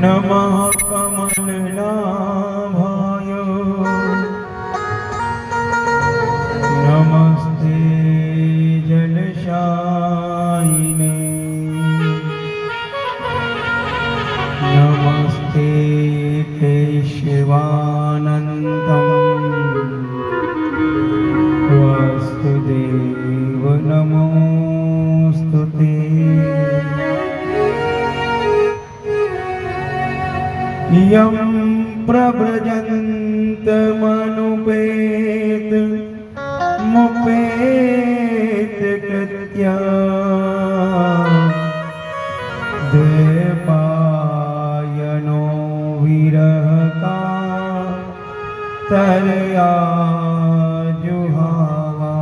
नमः कमलनाभाय नमस्ते जलशायिने नमस्ते केशवानन्दं वासुदेव नमोस्तुते। यं प्रव्रजन्तमनुपेत मुपेत कृत्या द्वैपायनो विरहका तरया जुहावा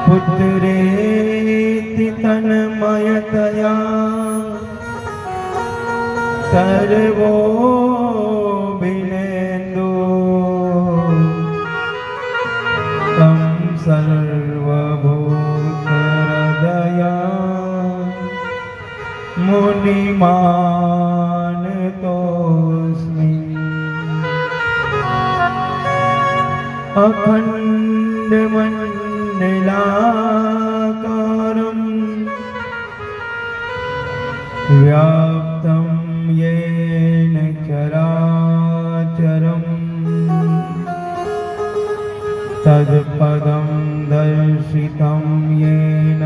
पुत्रेति तन्मयतया सर्वो विनेन्दु तं सर्वभूतहृदया मुनिमानतोऽस्मि। अखण्डमण्डलाकारं व्याप्तं येन चराचरं तत्पदं दर्शितं येन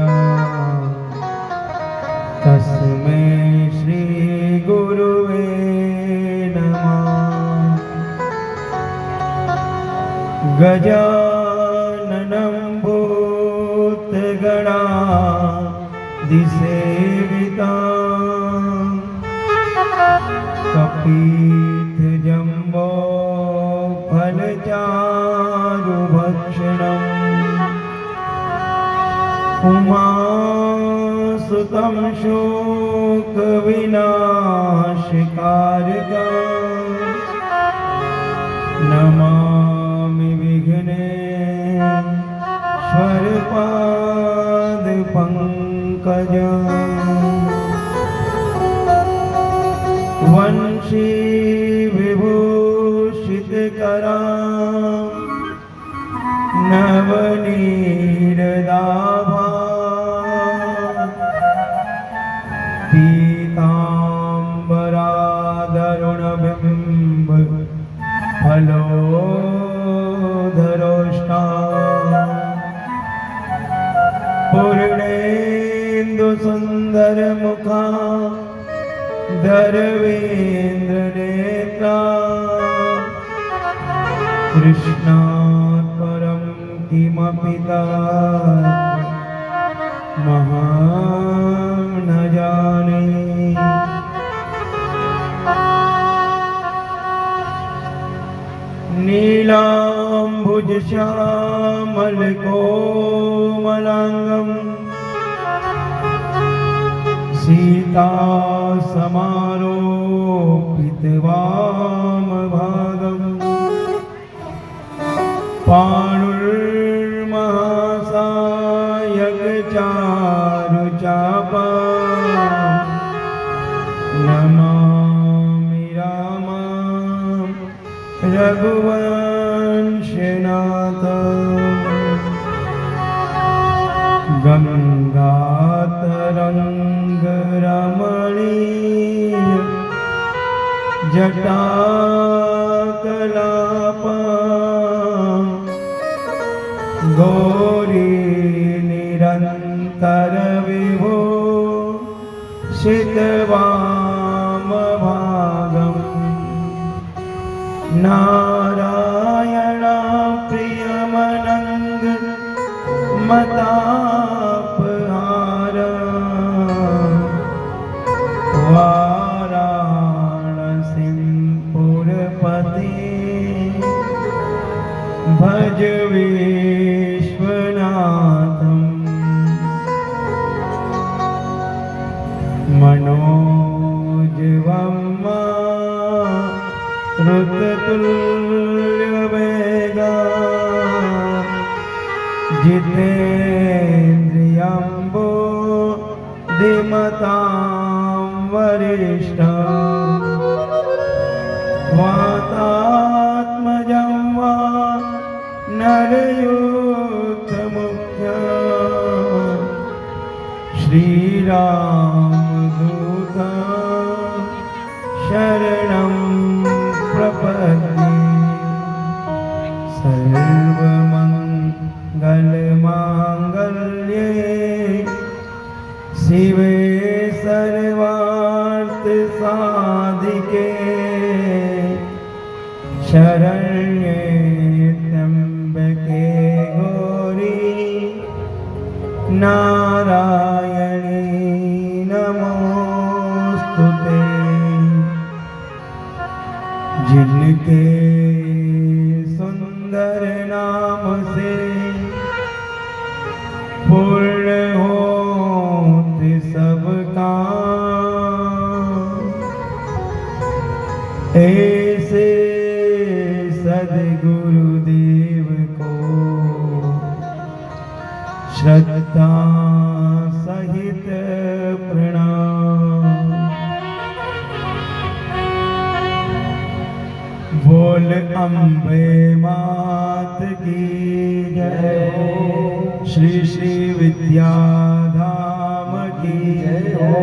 तस्मै श्री गुरुवे नमः। गजाननं भूतगणाधिसेवितं कपित्थजम्बो फलचारुभक्षणम् उमासुतं शोकविनाशकारकम् नमामि विघ्नेश्वरपादपङ्कजम्। वंशी विभूषितकरां नवनीरदाभां पीताम्बरादरुणबिम्ब फलोदरोष्टां पूर्णेन्दुसुन्दरमुखा धरवेन्द्रनेत्रा कृष्णात् परं किमपि महां न जाने। नीलाम्बुजश्यामलकोमलाङ्गं सीतासमारोपितवामभागं पाणुर्महासायकचारुचापां नमामि रामं रघुवंशनाथं। गङ्गातरङ्गरमणीय जटाकलापं गौरीनिरन्तरविभो शितवामभागं नारायणप्रियमनङ्ग मतापहार वाराणसीं पुरपते भज विश्वनाथं। मनोजवं ऋतुतुल्यवेगा जितेन्द्रियं बुद्धिमतां वरिष्ठं वातात्मजं वा नरयूथमुख्यं श्रीरामदूतं शरणं प्रपद्ये। सर्वमङ्गलमाङ्गल्ये शिवे सर्वार्थसाधिके शरण्ये त्र्यम्बके गौरी नारायणी नमोस्तुते। जिनके सुंदर नाम से पूर्ण होते सब काम, ऐसे सद्गुरुदेव को श्रद्धा सहित प्रणाम। बोल अम्बे मात की जय हो, श्री श्री विद्याधाम की जय हो,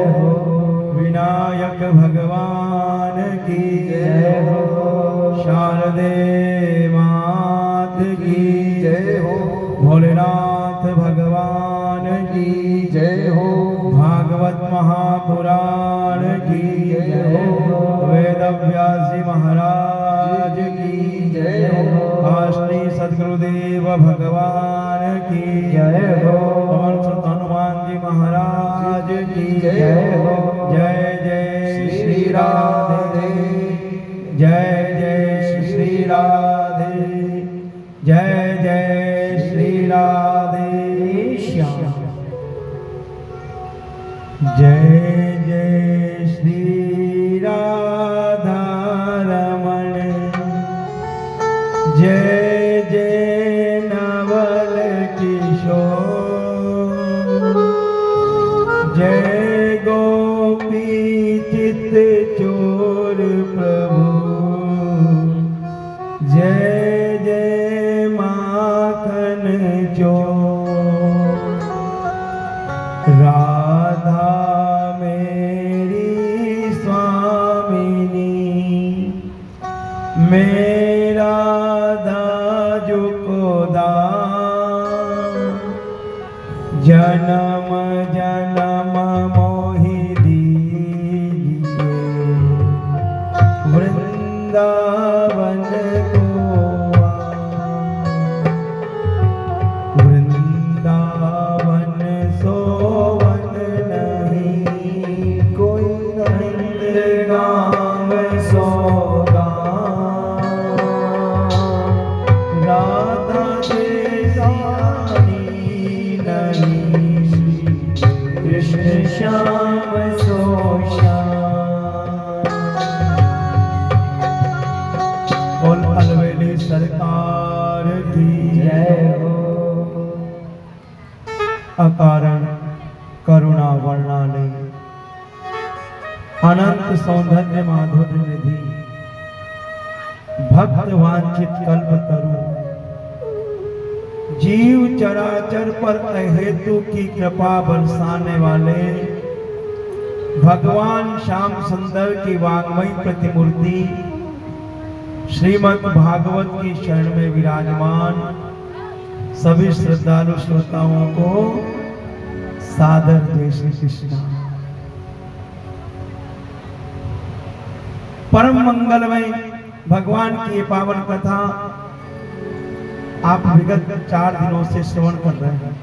विनायक भगवान की जय हो, शारदे मात की जय हो, भोलेनाथ भगवान की जय हो, भागवत महापुराण की जय हो, वेदव्यासी महाराज की जय हो, काशी सद्गुरुदेव भगवान की जय हो, पवन सुत हनुमान जी महाराज की जय हो। जय जय श्री राधे, जय जय श्री राधे, जय जय श्री राधे श्याम। जय जय श्री राधा रमण, जय जय नवल किशोर, जय गोपी चित चोर प्रभु, जय जय माखन चोर। राधा मेरी स्वामिनी, मेरा दाजू को दान, जन्म जन्म मोहि दीजिए वृंदावन को वृंदावन सोवन नहीं कोई नंदगांव सोगा, राधा जैसी नहीं कृष्ण श्याम सो श्याम। बोल अलवेली सरकार की जय हो। अकारण करुणा वर्णालय, अनंत सौंदर्य माधुर्य निधि, भक्त वांछित कल्प तरु, जीव चराचर पर अहेतु की कृपा बरसाने वाले भगवान श्याम सुंदर की वाग्मयी प्रतिमूर्ति श्रीमद् भागवत की शरण में विराजमान सभी श्रद्धालु श्रोताओं को सादर जय श्री कृष्ण। परम मंगलमय भगवान की ये पावन कथा आप विगत 4 दिनों से श्रवण कर रहे हैं।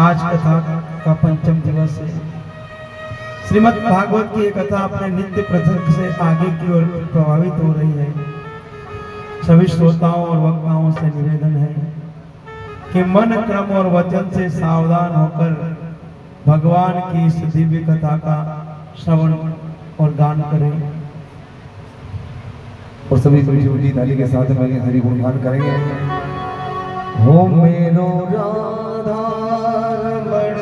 आज कथा का पंचम दिवस है। श्रीमद् भागवत की ये कथा अपने नित्य प्रसंग से आगे की ओर प्रभावित हो रही है। सभी श्रोताओं और वक्ताओं से निवेदन है कि मन क्रम और वचन से सावधान होकर भगवान की इस दिव्य कथा का श्रवण और गान करें। और सभी ऊंची ताली के साथ में हरि गुणगान करेंगे। हो मेरो राधा रमण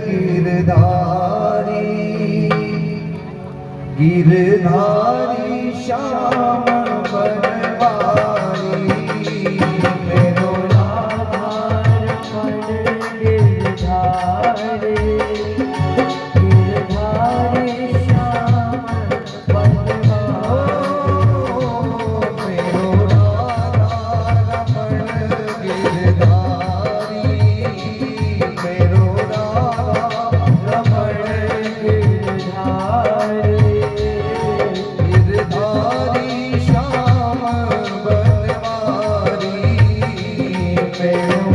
गिरधारी, गिरधारी श्याम बनवारी मेरो आधार मन गिरधारी गिरधारी श्याम बनवारी मेरो आधार मन गिरधारी मेरो रमण गिरधारी गिरधारी श्याम बनवारी मेरो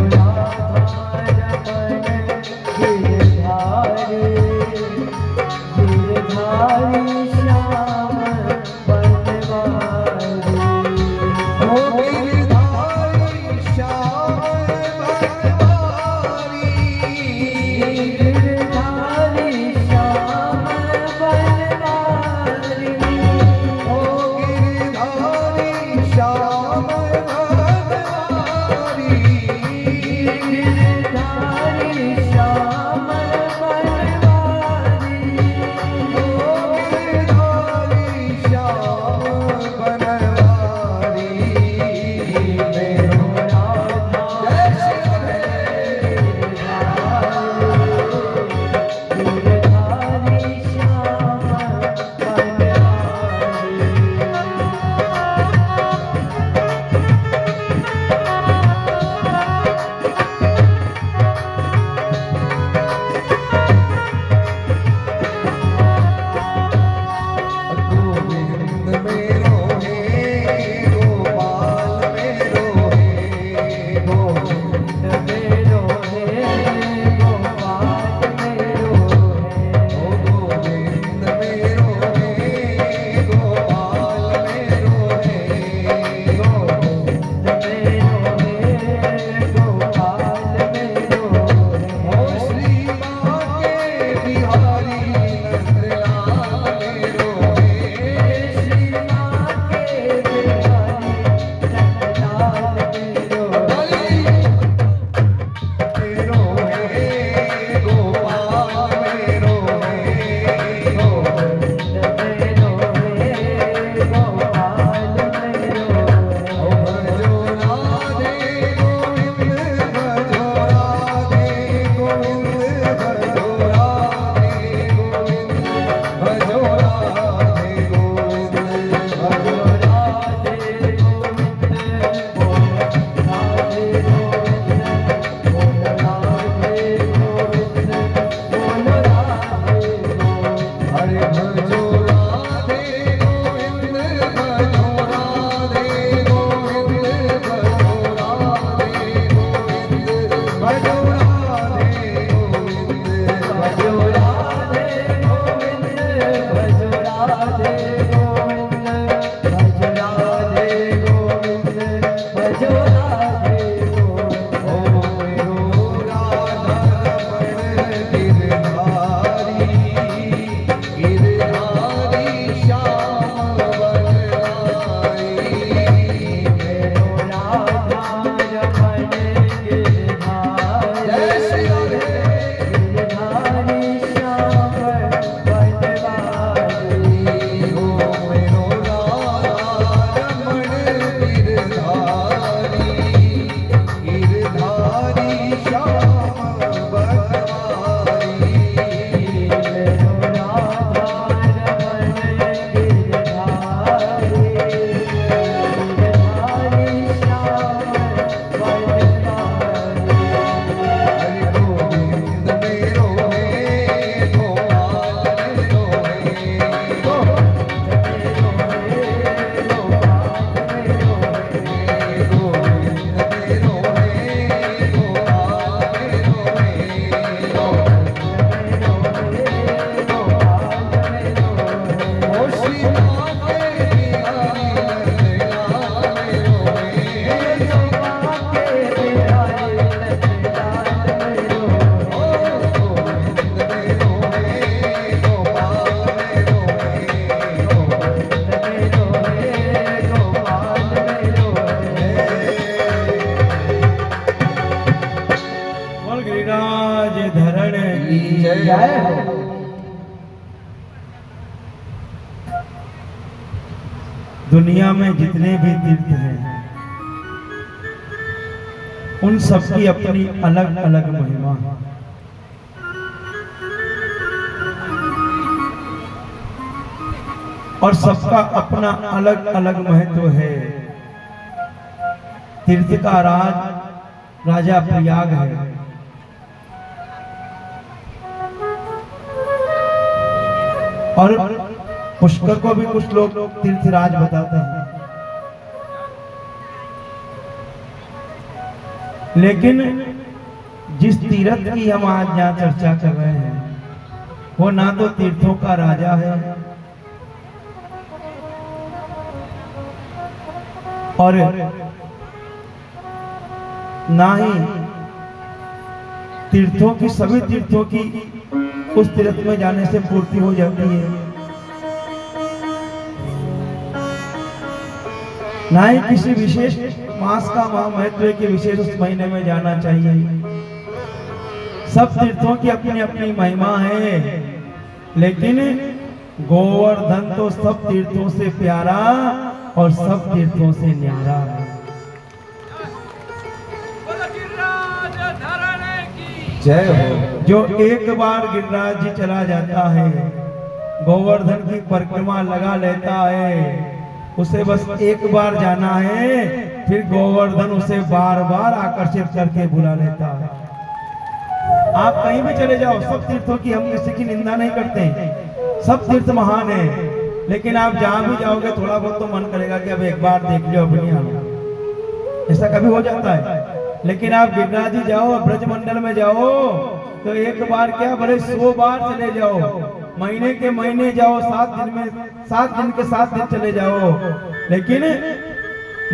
दुनिया में जितने भी तीर्थ हैं उन सबकी अपनी अलग अलग महिमा है। और सबका अपना अलग अलग महत्व है। तीर्थ का राजा प्रयाग है। और पुष्कर को भी कुछ लोग तीर्थराज बताते हैं, लेकिन जिस तीर्थ की हम आज यहाँ चर्चा कर रहे हैं वो ना तो तीर्थों का राजा है और ना ही तीर्थों की सभी तीर्थों की उस तीर्थ में जाने से पूर्ति हो जाती है, ना ही किसी विशेष मास का महत्व है कि विशेष उस महीने में जाना चाहिए। सब तीर्थों की अपनी अपनी महिमा है, लेकिन गोवर्धन तो सब तीर्थों से प्यारा और सब तीर्थों से न्यारा है। जय हो। जो एक बार गिरिराज जी चला जाता है, गोवर्धन की परिक्रमा लगा लेता है, उसे बस एक बार जाना है, फिर गोवर्धन उसे बार बार आकर्षित करके बुला लेता है। आप कहीं भी चले जाओ, सब तीर्थों की हम किसी की निंदा नहीं करते हैं, सब तीर्थ महान है, लेकिन आप जहां भी जाओगे थोड़ा बहुत तो मन करेगा कि अब एक बार देख लो, अब नहीं आना, ऐसा कभी हो जाता है। लेकिन आप गिरिराज जी जाओ, ब्रजमंडल में जाओ, तो एक बार क्या भले 100 बार चले जाओ, महीने के महीने जाओ, 7 दिन में 7 दिन के 7 दिन चले जाओ, लेकिन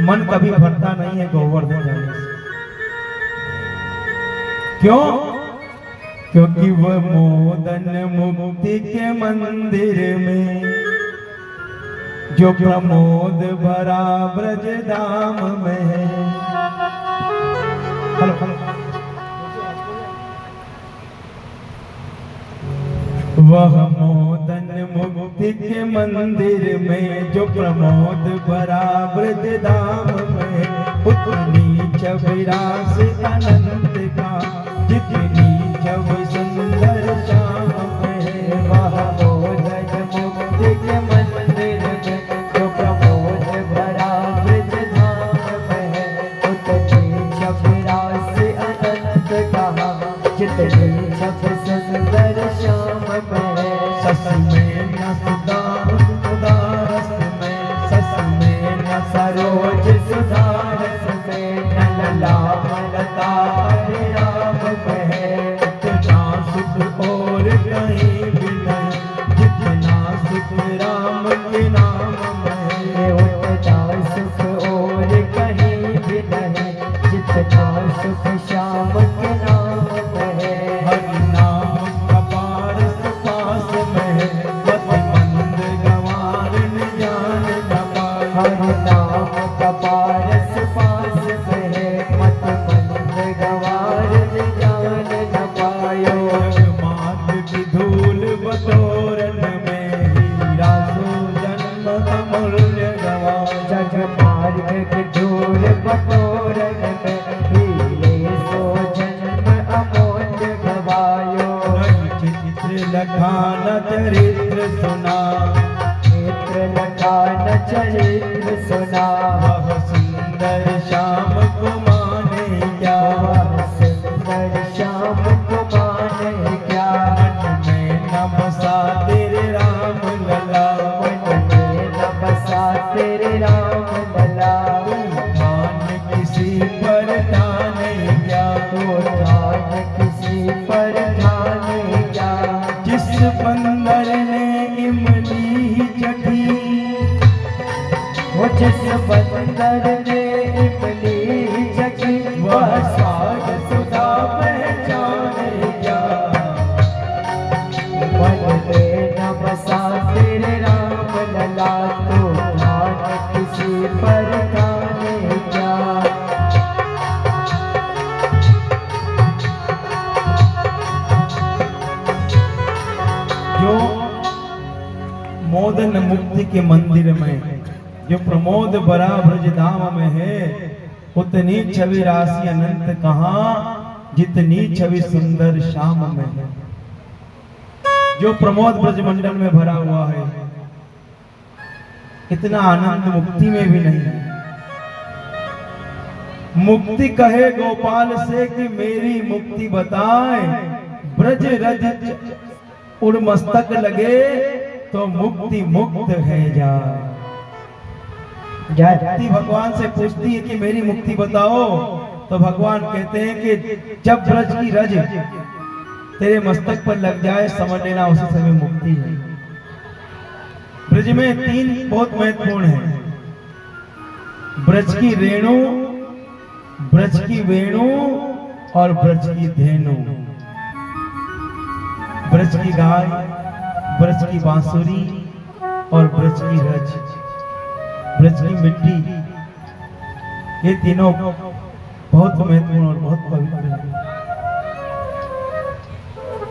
मन कभी भरता नहीं है गोवर्धन जाने से। क्यों? क्योंकि वह मोदन मुक्ति के मंदिर में जो प्रमोद भरा ब्रज धाम में है। वह मोदन मुक्ति के मंदिर में जो प्रमोद भरा ब्रज धाम में, उतनी छविरास अनंत का जितनी छव सुंदर श्याम में। वह मोदन मुक्ति के मंदिर में जो प्रमोद भरा ब्रज धाम में, उतनी छविरास अनंत का जितनी छव सुंदर श्याम में। सस में न सुधा उदारस में, सस में न सरोज सुधारस में, न लला मलता हरे राम में। इतना सुख और कहीं भी नहीं जितना सुख राम के नाम में। उतना सुख और कहीं भी नहीं जितना सुख श्याम के नाम में। हरि नाम का पारस पास में, मत मंद गंवार न जान न पाए। हरि नाम का पारस पास में, मत मंद गंवार न जान न पायो। जगमात की धूल बटोरन में हीरा सो जन्म अमूल्य गवाए। जग मार्ग के धूल बटोरन में हीरे सो जन्म अमूल्य गवायो। चित्र लखान चरित्र सुना, चित्र लखान चरित्र सुना। वह सुंदर श्याम को माने क्या, वह सुंदर श्याम को माने क्या। मन में न बसा तेरे राम लला, मन में न बसा तेरे राम लला। मान किसी पर ठाने क्या, तो ठान किसी पर ठाने क्या। जिस बंदर ने इमली चढ़ी, वो जिस बंदर ने इमली चखी, वह साग सुधा पहचाने क्या। मन में न बसा तेरे राम लला, तो ठान किसी पर ठाने क्या। जो मोदन मुक्ति के मंदिर में जो प्रमोद भरा ब्रज धाम में है, उतनी छवि राशि अनंत कहाँ, जितनी छवि सुंदर श्याम में है। जो प्रमोद ब्रज मंडल में भरा हुआ है, इतना आनंद मुक्ति में भी नहीं है। मुक्ति कहे गोपाल से कि मेरी मुक्ति बताए, ब्रज रज उड़ मस्तक लगे तो मुक्ति मुक्त है जाए। मुक्ति भगवान से पूछती है कि मेरी मुक्ति बताओ, तो भगवान कहते हैं कि जब ब्रज की रज तेरे मस्तक पर लग जाए, समझ लेना उसी समय मुक्ति है। ब्रज में तीन बहुत महत्वपूर्ण है, ब्रज की रेणु, ब्रज की वेणु और ब्रज की धेनु। ब्रज की गाय, ब्रज की बांसुरी और ब्रज की रज, ब्रज की मिट्टी, ये तीनों बहुत महत्वपूर्ण और बहुत पवित्र है।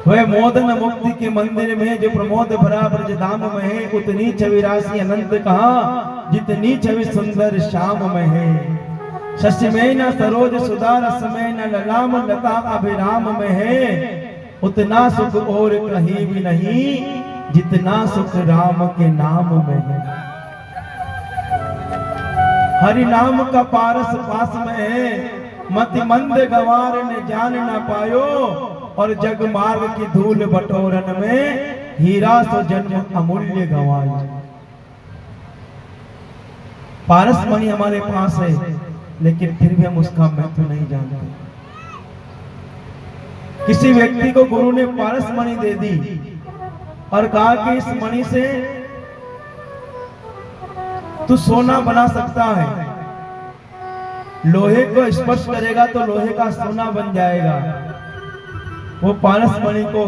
वह मोदन मुक्ति के मंदिर में जो प्रमोद भरा ब्रज धाम में है, उतनी छवि राशि अनंत कहाँ, जितनी छवि सुंदर श्याम में है। शशि में न सरोज सुधा रस में न ललाम लता अभिराम में है, उतना सुख और कहीं भी नहीं, जितना सुख राम के नाम में है। हरि नाम का पारस पास में है, मति मंद गवार ने जान न पायो, और जग मार्ग की धूल बटोरन में हीरा सो जन्म अमूल्य गवायो। पारस मणि हमारे पास है, लेकिन फिर भी हम उसका महत्व नहीं जानते। किसी व्यक्ति को गुरु ने पारस मणि दे दी और कहा कि इस मणि से तू सोना बना सकता है, लोहे को स्पर्श करेगा तो लोहे का सोना बन जाएगा। वो पारस मणि को,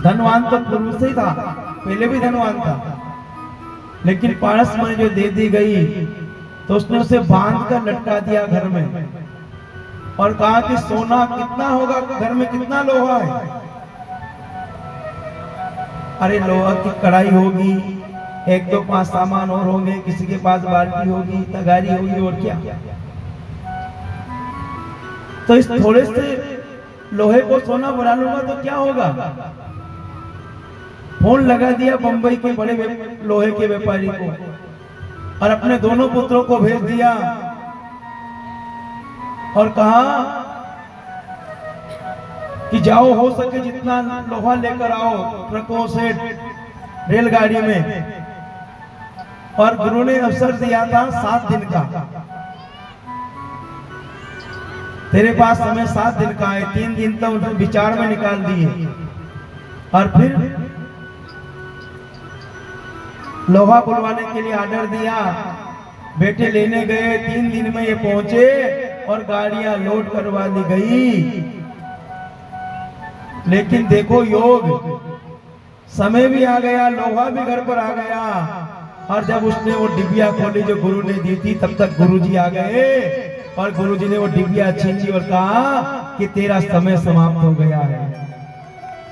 धनवान तो पूर्व से ही था, पहले भी धनवान था, लेकिन पारस मणि जो दे दी गई तो उसने उसे बांध कर लटका दिया घर में और कहा कि सोना कितना होगा, घर में कितना लोहा है। अरे लोहा की कढ़ाई होगी, एक दो पांच सामान और होंगे, किसी के पास बाल्टी होगी, तगारी होगी, और क्या। तो इस थोड़े से लोहे को सोना बना लूंगा तो क्या होगा। फोन लगा दिया बंबई के बड़े लोहे के व्यापारी को और अपने दोनों पुत्रों को भेज दिया और कहा कि जाओ, हो सके जितना लोहा लेकर आओ ट्रकों से, रेलगाड़ी में। और गुरु ने अवसर दिया था 7 दिन का, तेरे पास समय 7 दिन का है। 3 दिन तो उन्होंने विचार में निकाल दिए और फिर लोहा बुलवाने के लिए ऑर्डर दिया। बेटे लेने गए, 3 दिन में ये पहुंचे और गाड़ियां लोड करवा दी गई। लेकिन देखो योग, समय भी आ गया, लोहा भी घर पर आ गया। और जब उसने वो डिबिया खोली जो गुरु ने दी थी, तब तक गुरुजी आ गए और गुरुजी ने वो डिबिया छीन ली और कहा कि तेरा समय समाप्त हो गया है,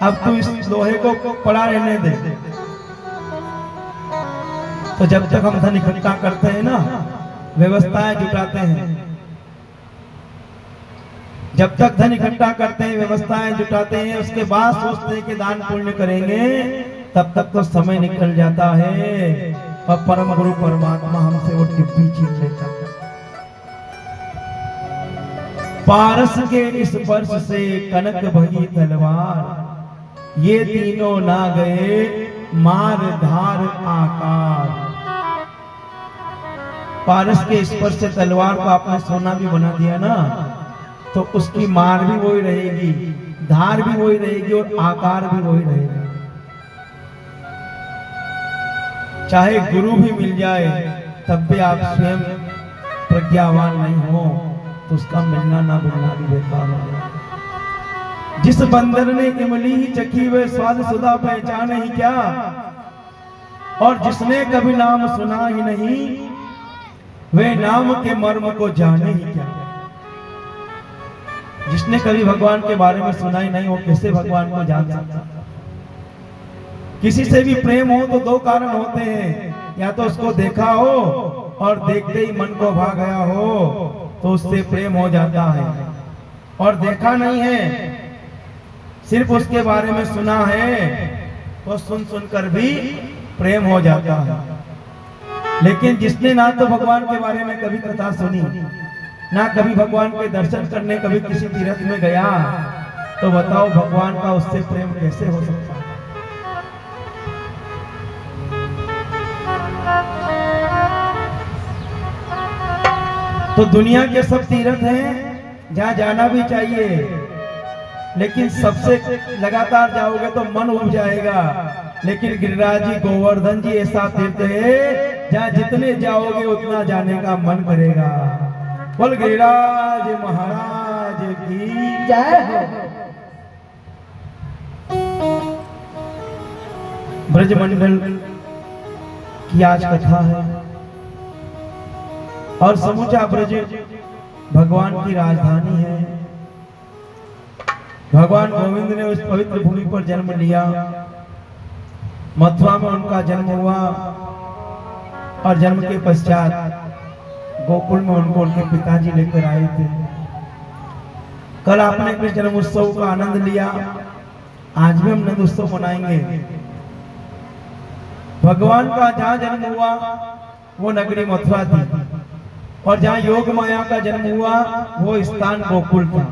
अब तू इस लोहे को पड़ा रहने दे। तो जब तक हम धन इकट्ठा करते हैं ना, व्यवस्थाएं जुटाते हैं, जब तक धन इकट्ठा करते हैं, व्यवस्थाएं जुटाते हैं, उसके बाद सोचते हैं कि दान पुण्य करेंगे, तब तक तो समय निकल जाता है और परम गुरु परमात्मा हमसे वो डिब्बी छीन लेता है। पारस के स्पर्श से कनक भगी तलवार, ये तीनों ना गए मार धार आकार। पारस के स्पर्श से तलवार को आपने सोना भी बना दिया ना, तो उसकी मार भी वही रहेगी, धार भी वही रहेगी और आकार भी वही रहेगा। चाहे गुरु भी मिल जाए, तब भी आप स्वयं प्रज्ञावान नहीं हो तो उसका मिलना ना मिलना भी बेकार हो जाए। जिस बंदर ने इमली ही चखी वे स्वाद सुधा पहचाने ही क्या, और जिसने कभी नाम सुना ही नहीं वे नाम के मर्म को जाने ही क्या। जिसने कभी भगवान के बारे में सुना ही नहीं, वो कैसे भगवान को जान सकता। किसी से भी प्रेम हो तो 2 कारण होते हैं, या तो उसको देखा हो और देखते ही मन को भा गया हो तो उससे प्रेम हो जाता है, और देखा नहीं है सिर्फ उसके बारे में सुना है तो सुन सुनकर भी प्रेम हो जाता है। लेकिन जिसने ना तो भगवान के बारे में कभी कथा सुनी, ना कभी भगवान के दर्शन करने कभी किसी तीर्थ में गया, तो बताओ भगवान का उससे प्रेम कैसे हो सकता है। तो दुनिया के सब तीर्थ हैं जहां जाना भी चाहिए, लेकिन सबसे लगातार जाओगे तो मन उब जाएगा। लेकिन गिरिराज जी, गोवर्धन जी ऐसा तीर्थ है जहां जितने जाओगे उतना जाने का मन करेगा। बोल गिरिराज महाराज की जय हो। ब्रजमंडल की आज कथा है और समूचा ब्रज भगवान की राजधानी है। भगवान गोविंद ने उस पवित्र भूमि पर जन्म लिया। मथुरा में उनका जन्म हुआ और जन्म के पश्चात गोकुल में उनको उनके पिताजी लेकर आए थे। कल आपने कृष्ण जन्म उत्सव का आनंद लिया, आज भी हम आनंद उत्सव मनाएंगे। भगवान का जहां जन्म हुआ वो नगरी मथुरा थी, और जहां योग माया का जन्म हुआ वो स्थान गोकुल था।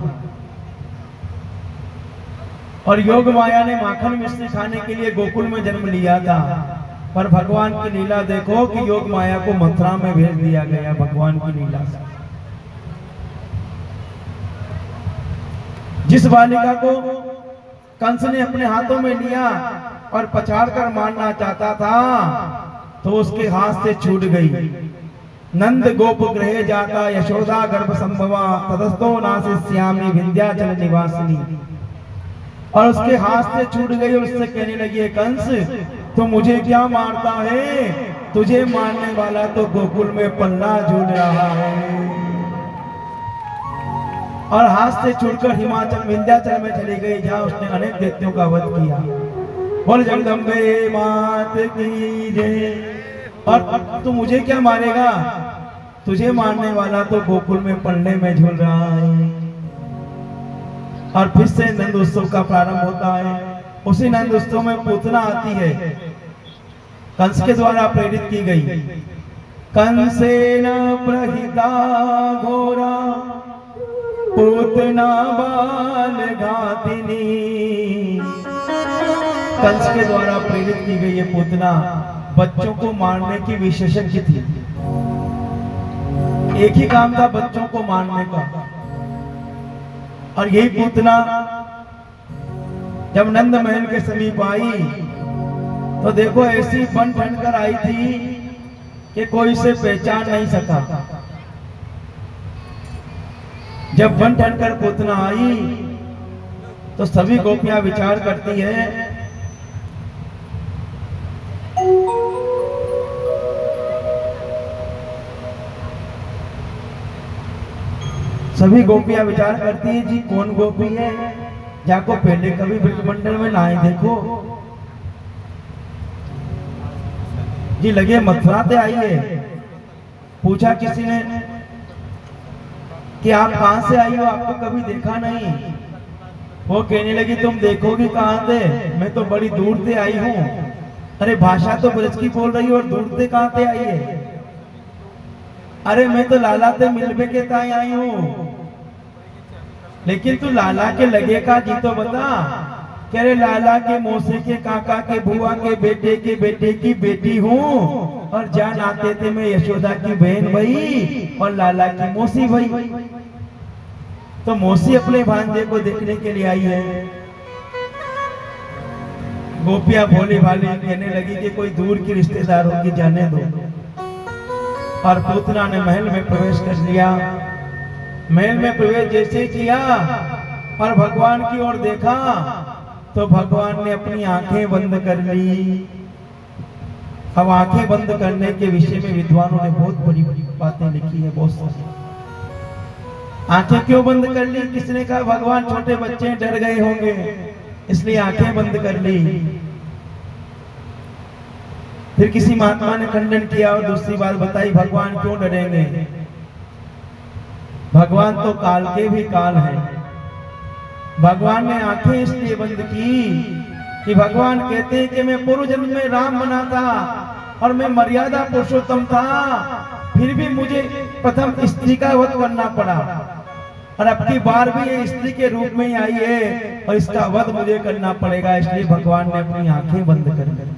और योग माया ने माखन मिश्री खाने के लिए गोकुल में जन्म लिया था, पर भगवान की लीला देखो कि योग माया को मथुरा में भेज दिया गया भगवान की लीला से। जिस बालिका को कंस ने अपने हाथों में लिया और पछाड़ कर मारना चाहता था तो उसके हाथ से छूट गई। नंद गोप गृह जाता यशोदा गर्भ संभवा ततस्तो नासिष्यामि विंध्याचल निवासिनी। और उसके हाथ से छूट गई और उससे कहने लगी, कंस तो मुझे क्या मारता है, तुझे मारने वाला तो गोकुल में पल्ला झूल रहा है। और हाथ से छूटकर हिमाचल विंध्याचल में चली गई, जहां उसने अनेक दैत्यों का वध किया। बोल जगदम्बे मात की जय। और तू मुझे क्या मारेगा, तुझे मारने वाला तो गोकुल में पल्ले में झूल रहा है। और फिर से नंद उत्सव का प्रारंभ होता है। उसी नंद उत्सव में पूतना आती है, कंस के द्वारा प्रेरित की गई। कंसेन प्रहिता घोरा पूतना बाल घातिनी। कंस के द्वारा प्रेरित की गई ये पूतना बच्चों को मारने की विशेषज्ञ थी। एक ही काम था बच्चों को मारने का। और यही पूतना जब नंद महल के समीप आई तो देखो ऐसी बन ठन कर आई थी कि कोई इसे पहचान नहीं सका। जब बन ठन कर पूतना आई तो सभी गोपियां विचार करती है, सभी गोपियां विचार करती है जी कौन गोपी है, जाको पहले कभी ब्रजमंडल में ना देखो जी, लगे मथुरा से आई है। पूछा किसी ने कि आप कहां से आई हो, आपको कभी देखा नहीं। वो कहने लगी तुम देखोगी कहां से, मैं तो बड़ी दूर से आई हूं। अरे भाषा तो ब्रज की बोल रही हो और दूर से कहां से आई है। अरे मैं तो लाला से मिलने के ताई आई हूं। लेकिन तू लाला के लगे का जी तो बता। कह रहे लाला के मौसे के काका के बुआ के बेटे की बेटी हूँ, और जान आते थे मैं यशोदा की बहन भई और लाला की मौसी भई। तो मौसी अपने भांजे को देखने के लिए आई है। गोपियां भोली भाली कहने लगी कि कोई दूर की रिश्तेदार होगी, जाने दो। और पूतना ने महल में प्रवेश कर लिया। महल में प्रवेश जैसे किया और भगवान की ओर देखा तो भगवान ने अपनी आंखें बंद कर ली। अब आंखें बंद करने के विषय में विद्वानों ने बहुत बड़ी बड़ी बातें लिखी है, बहुत सारी। आंखें क्यों बंद कर ली? किसने कहा भगवान छोटे बच्चे डर गए होंगे इसलिए आंखें बंद कर ली। फिर किसी महात्मा ने खंडन किया और दूसरी बात बताई, भगवान क्यों डरेंगे, भगवान तो काल के भी काल हैं। भगवान ने आंखें इसलिए बंद की कि भगवान कहते हैं कि मैं पूर्व जन्म में राम बना था और मैं मर्यादा पुरुषोत्तम था, फिर भी मुझे प्रथम स्त्री का वध करना पड़ा और अब की बार भी ये स्त्री के रूप में ही आई है और इसका वध मुझे करना पड़ेगा। इसलिए भगवान ने अपनी आंखें बंद कर दी।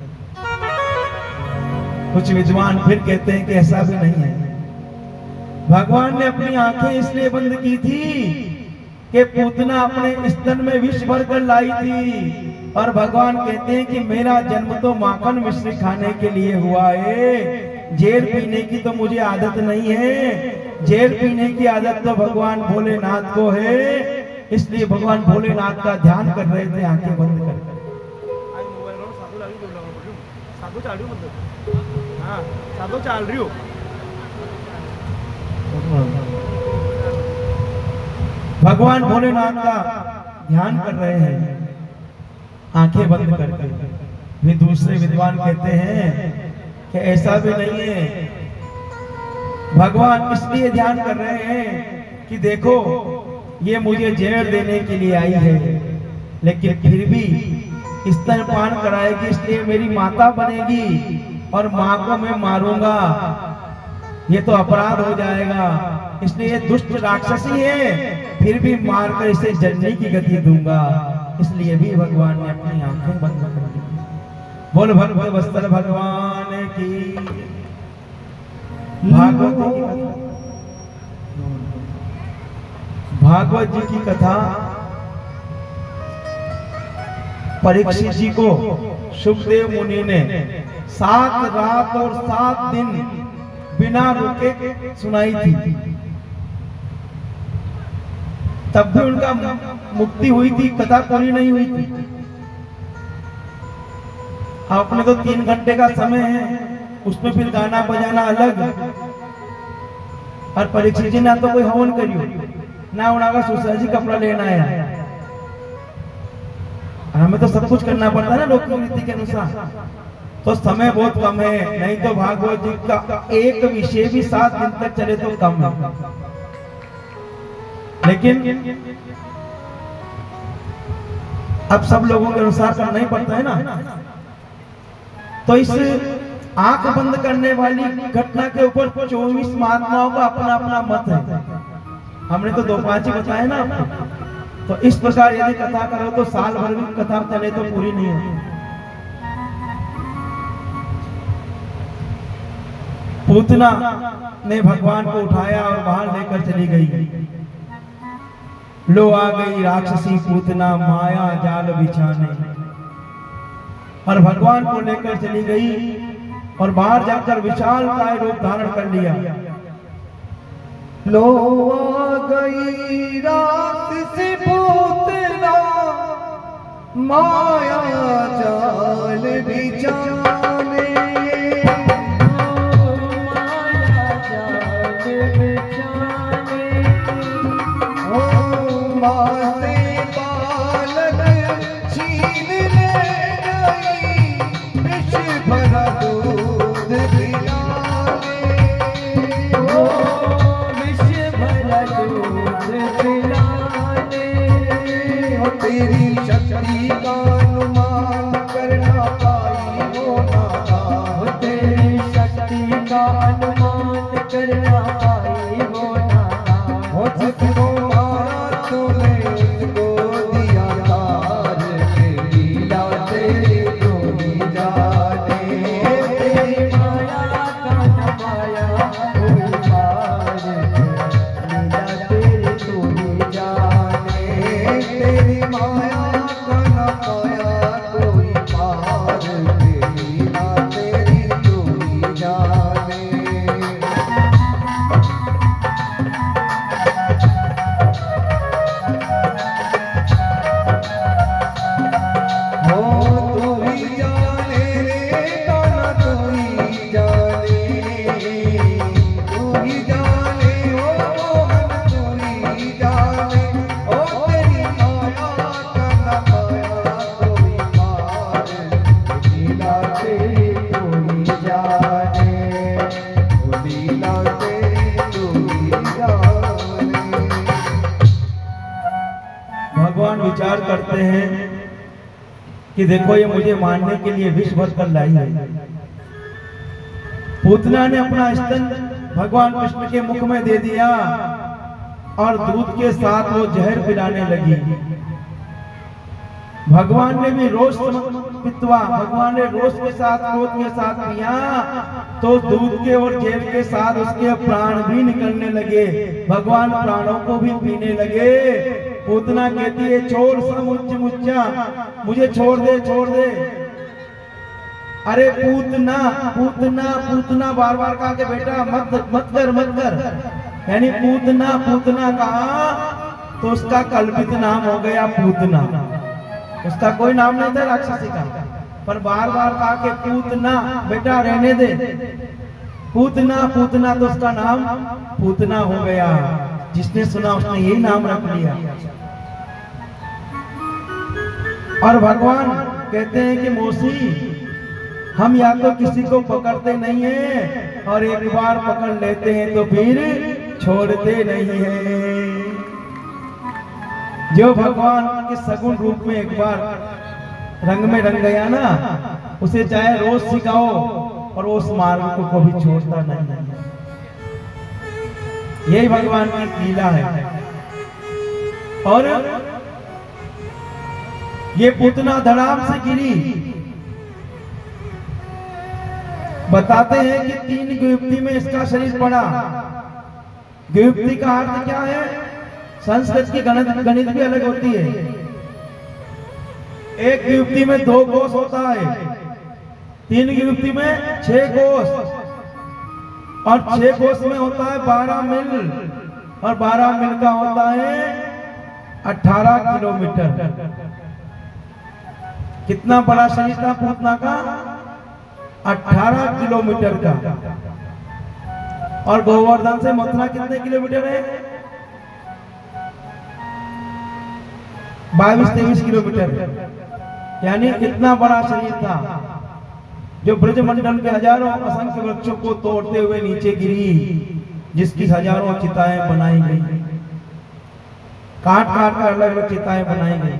कुछ विद्वान फिर कहते हैं कि ऐसा भी नहीं है, भगवान ने अपनी आंखें इसलिए बंद की थी कि पूतना अपने स्तन में विष भर कर लाई थी और भगवान कहते हैं कि मेरा जन्म तो माखन मिश्री खाने के लिए हुआ है, जहर पीने की तो मुझे आदत नहीं है। जहर पीने की आदत तो भगवान भोलेनाथ को है, इसलिए भगवान भोलेनाथ का ध्यान कर रहे थे आंखें बंद कर। भगवान भोलेनाथ का ध्यान कर रहे हैं आंखें बंद करके। फिर दूसरे विद्वान कहते हैं कि ऐसा भी नहीं है, भगवान इसलिए ध्यान कर रहे हैं कि देखो ये मुझे जहर देने के लिए आई है, लेकिन फिर भी स्तनपान कराएगी, इसलिए मेरी माता बनेगी और माँ को मैं मारूंगा, ये तो अपराध हो जाएगा, इसलिए ये दुष्ट राक्षसी है, फिर भी मारकर इसे जलने की गति दूंगा। इसलिए भी भगवान ने अपनी आंखें बंद कर दी। बोल भक्त वत्सल भगवान की। भागवत जी की कथा परीक्षित जी को सुखदेव मुनि ने 7 रात और 7 दिन बिना रुके सुनाई थी, तब भी उनका मुक्ति हुई थी, कथा पूरी नहीं हुई थी। अपने तो 3 घंटे का समय है, उसमें फिर गाना बजाना अलग। और परीक्षित जी ना तो कोई हवन करियो ना उनका सुसरा जी कपड़ा लेना है, हमें तो सब कुछ करना पड़ता है ना लोक रीति के अनुसार, तो समय बहुत कम है। नहीं तो भागवत जी का एक विषय भी 7 दिन तक चले तो कम है, लेकिन अब सब लोगों के अनुसार करना ही पड़ता है ना। तो इस आंख बंद करने वाली घटना के ऊपर 24 महात्माओं का अपना अपना मत है। हमने तो 2-5 ही बताए ना आपको। तो इस प्रकार यदि कथा करो तो साल भर भी कथा चले तो पूरी नहीं होगी। पूतना ने भगवान को उठाया और बाहर लेकर चली गई। लो आ गई राक्षसी पूतना माया जाल बिछाने, और भगवान को लेकर चली गई और बाहर जाकर विशाल काय रूप धारण कर लिया। लो आ गई राक्षसी पूतना माया जाल बिछाने, तेरी शक्ति का अनुमान कि देखो ये मुझे मारने के लिए विष भर कर लाई है। पूतना ने अपना स्तन भगवान कृष्ण के मुख में दे दिया और दूध के साथ वो जहर पिलाने लगी। भगवान ने भी रोष पितवा, भगवान ने रोष के साथ क्रोध के साथ पिया तो दूध के और जहर के साथ उसके प्राण भी निकलने लगे। भगवान प्राणों को भी पीने लगे। पूतना कहती है छोड़ मुच्चा, मुझे छोड़ दे छोड़ दे। अरे पूतना पूतना पूतना बार बार कहा कि बेटा मत कर, यानी पूतना पूतना कहा तो उसका कल्पित नाम हो गया पूतना। उसका कोई नाम नहीं था राक्षसी का, पर बार बार कहा कि पूतना बेटा रहने दे, पूतना पूतना तो उसका नाम पूतना हो गया। जिसने सुना उसने यही नाम रख लिया। और भगवान कहते हैं कि मौसी हम या तो किसी को पकड़ते नहीं है और एक बार पकड़ लेते हैं तो फिर छोड़ते नहीं है। जो भगवान के सगुण रूप में एक बार रंग में रंग गया ना, उसे चाहे रोज सिखाओ और उस मार्ग को कभी छोड़ता नहीं। यही भगवान की लीला है। और ये पूतना धड़ाम से गिरी। बताते हैं कि 3 गुप्ती में इसका शरीर पड़ा। गुप्ती का अर्थ क्या है? संस्कृत की गणित भी अलग होती है। एक गुप्ती में 2 कोष होता है, 3 गुप्ती में 6 कोष, और 6 कोष में होता है 12 मील, और 12 मील का होता है 18 किलोमीटर। कितना बड़ा शरीर था पूतना का? 18 किलोमीटर का। और गोवर्धन से मथुरा कितने किलोमीटर है? 22-23 किलोमीटर। यानी इतना बड़ा शरीर था जो ब्रजमंडल के हजारों असंख्य वृक्षों को तोड़ते हुए नीचे गिरी, जिसकी हजारों चिताएं बनाई गई, काट काट कर अलग अलग चिताएं बनाई गई।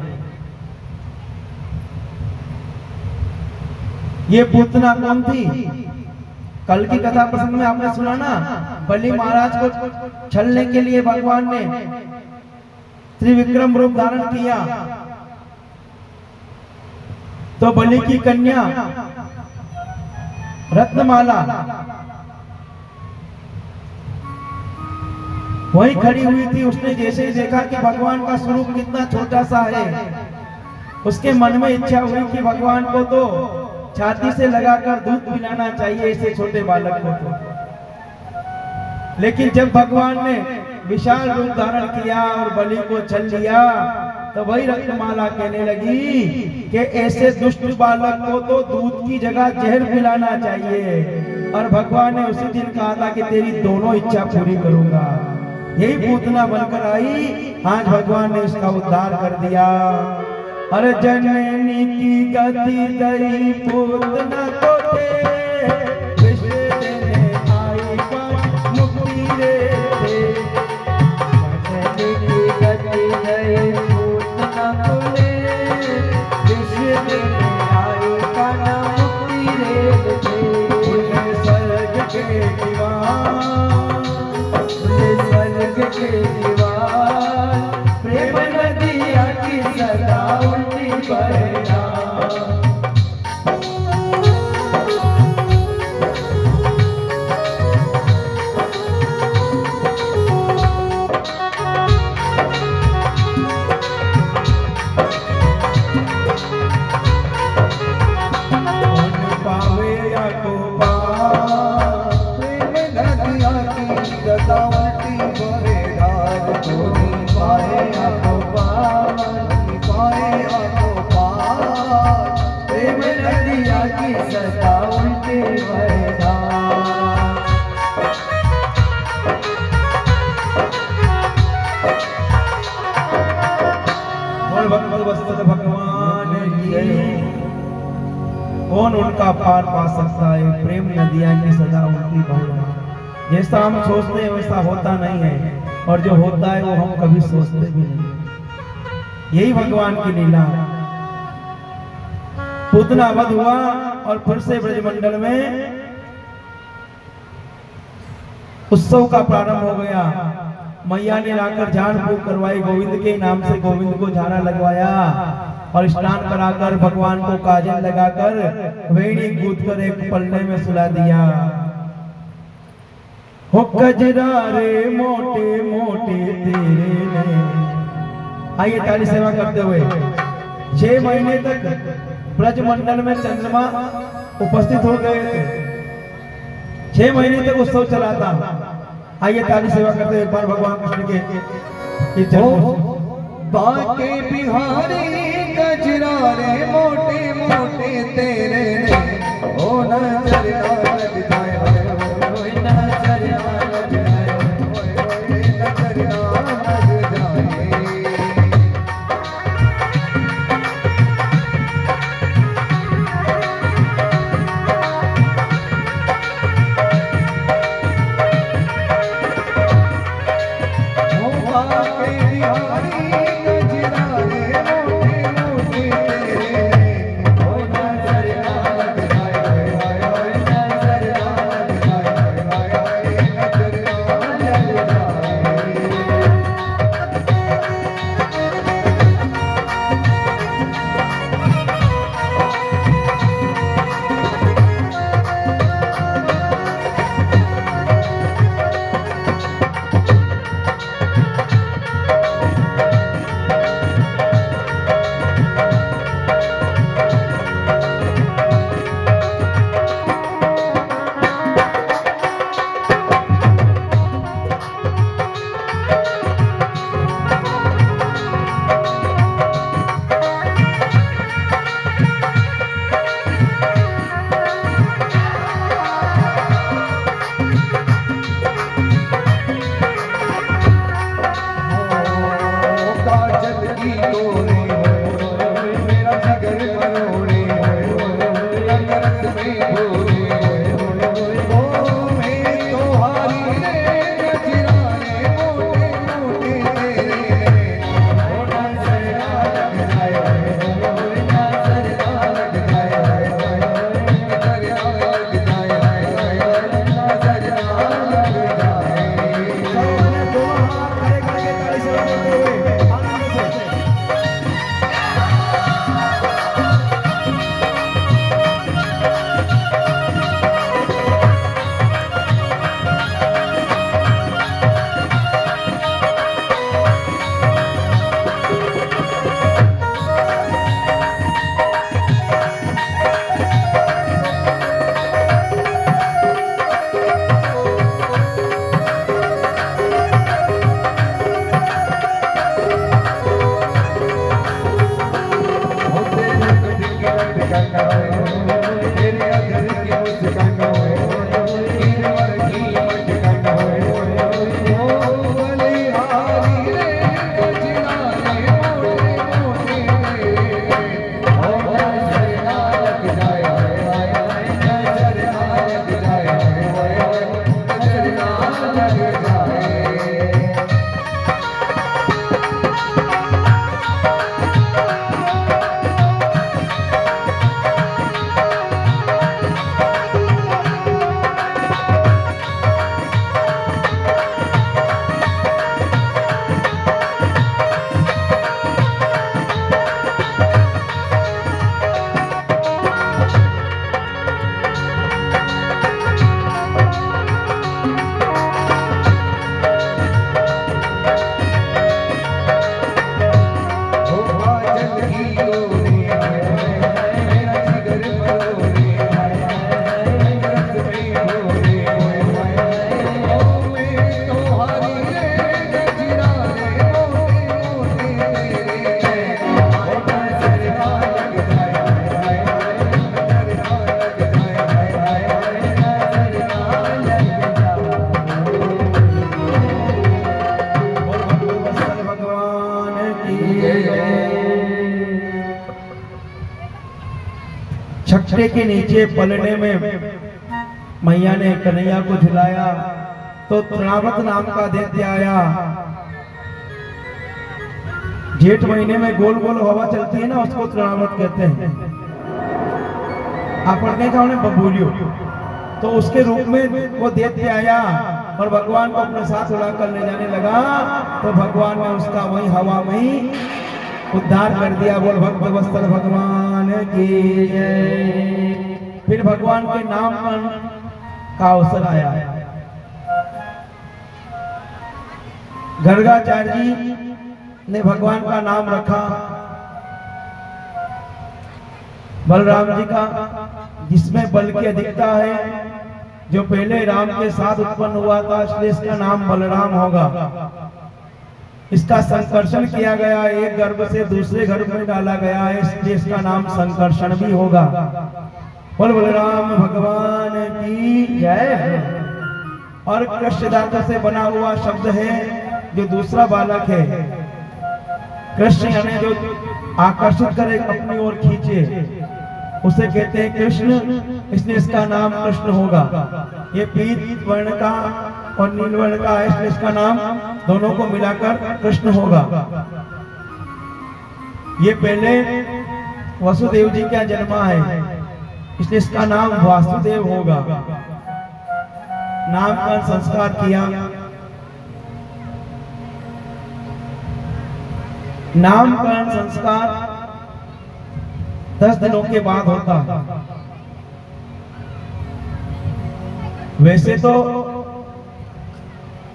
ये पूतना कौन थी? कल की कथा प्रसंग में आपने सुना ना, बलि महाराज को छलने के लिए भगवान ने त्रिविक्रम रूप धारण किया तो बलि की कन्या रत्नमाला वहीं खड़ी हुई थी। उसने जैसे ही देखा कि भगवान का स्वरूप कितना छोटा सा है, उसके मन में इच्छा हुई कि भगवान को तो छाती से लगाकर दूध पिलाना चाहिए ऐसे छोटे बालक को तो। लेकिन जब भगवान ने विशाल रूप धारण किया और बलि को छल लिया तो वही रत्नमाला कहने लगी कि ऐसे दुष्ट बालक को तो दूध की जगह जहर पिलाना चाहिए। और भगवान ने उसी दिन कहा था कि तेरी दोनों इच्छा पूरी करूंगा। यही पूतना बनकर आई। आज भगवान ने इसका उद्धार कर दिया। अरे जननी की गति दई पूतना को दे, विश्व देने आई पर मुक्ति रे दे। जननी की गति दई पूतना को दे, विश्व देने आई पर मुक्ति रे दे। उन्हें स्वर्ग के दीवान, उन्हें स्वर्ग के दीवान, प्रेम नदिया की सदा उल्टी बहना। पावे या को प्रेम नदिया की सदा उल्टी बहेना। धोनी पाए आपको प्रेम नदिया की सदा उल्टी बहना। बोल भगवत वत्सल भगवान की। कौन उनका पार पा सकता है? प्रेम नदियां की सदा उल्टी बहना। जैसा हम सोचते हैं वैसा होता नहीं है, और जो होता है वो हम कभी सोचते भी नहीं। यही भगवान की लीला। पूतना वध हुआ और फिर से ब्रजमंडल में उत्सव का प्रारंभ हो गया। मैया ने लाकर झाड़ फूक करवाई, गोविंद के नाम से गोविंद को झाड़ा लगवाया और स्नान कराकर भगवान को काजल लगाकर वेणी गूंथ कर एक पलने में सुला दिया। हो कजरा रे मोटे मोटे तेरे ने। आइए ताली सेवा करते हुए 6 महीने तक ब्रजमंडल में चंद्रमा उपस्थित हो गए थे। 6 महीने तक उत्सव चला था। आइए ताली सेवा करते हुए एक बार भगवान कृष्ण के बाके बिहारी गजरा रे मोटे मोटे तेरे ने ओ नजर लग जाए नजर लग जाए नजर लग जाए। छकटे के नीचे पलने में मैया ने कन्हैया को झुलाया तो तृणावत नाम का दैत्य आया। जेठ महीने में गोल गोल हवा चलती है ना, उसको तृणावत कहते हैं। अपन ने कहा उन्हें बबूलियो, तो उसके रूप में वो दैत्य आया और भगवान को अपने साथ उड़ा कर ले जाने लगा। तो भगवान ने उसका वही हवा में ही उद्धार कर दिया। बोल भक्त वत्सल भगवान की जय। फिर भगवान के नाम का अवसर आया। गर्गाचार्य जी ने भगवान का नाम रखा बलराम जी का, जिसमें बल की अधिकता है। जो पहले राम के साथ उत्पन्न हुआ था, इसलिए इसका नाम बलराम होगा। इसका संकर्षण किया गया, एक गर्भ से दूसरे गर्भ में डाला गया है, इसलिए इसका नाम संकर्षण भी होगा। बोल बलराम भगवान की जय। और कृष्ण धातु से बना हुआ शब्द है, जो दूसरा बालक है। कृष्ण यानी जो आकर्षित करे, अपनी ओर खींचे, उसे कहते हैं कृष्ण, इसलिए इसका नाम कृष्ण होगा। ये पीत वर्ण का और नील वर्ण का है, इसलिए इसका नाम दोनों को मिलाकर कृष्ण होगा। ये पहले वसुदेव जी का जन्मा है, इसलिए इसका नाम वासुदेव होगा। नामकरण संस्कार किया। नामकरण संस्कार 10 दिनों के बाद होता है। वैसे तो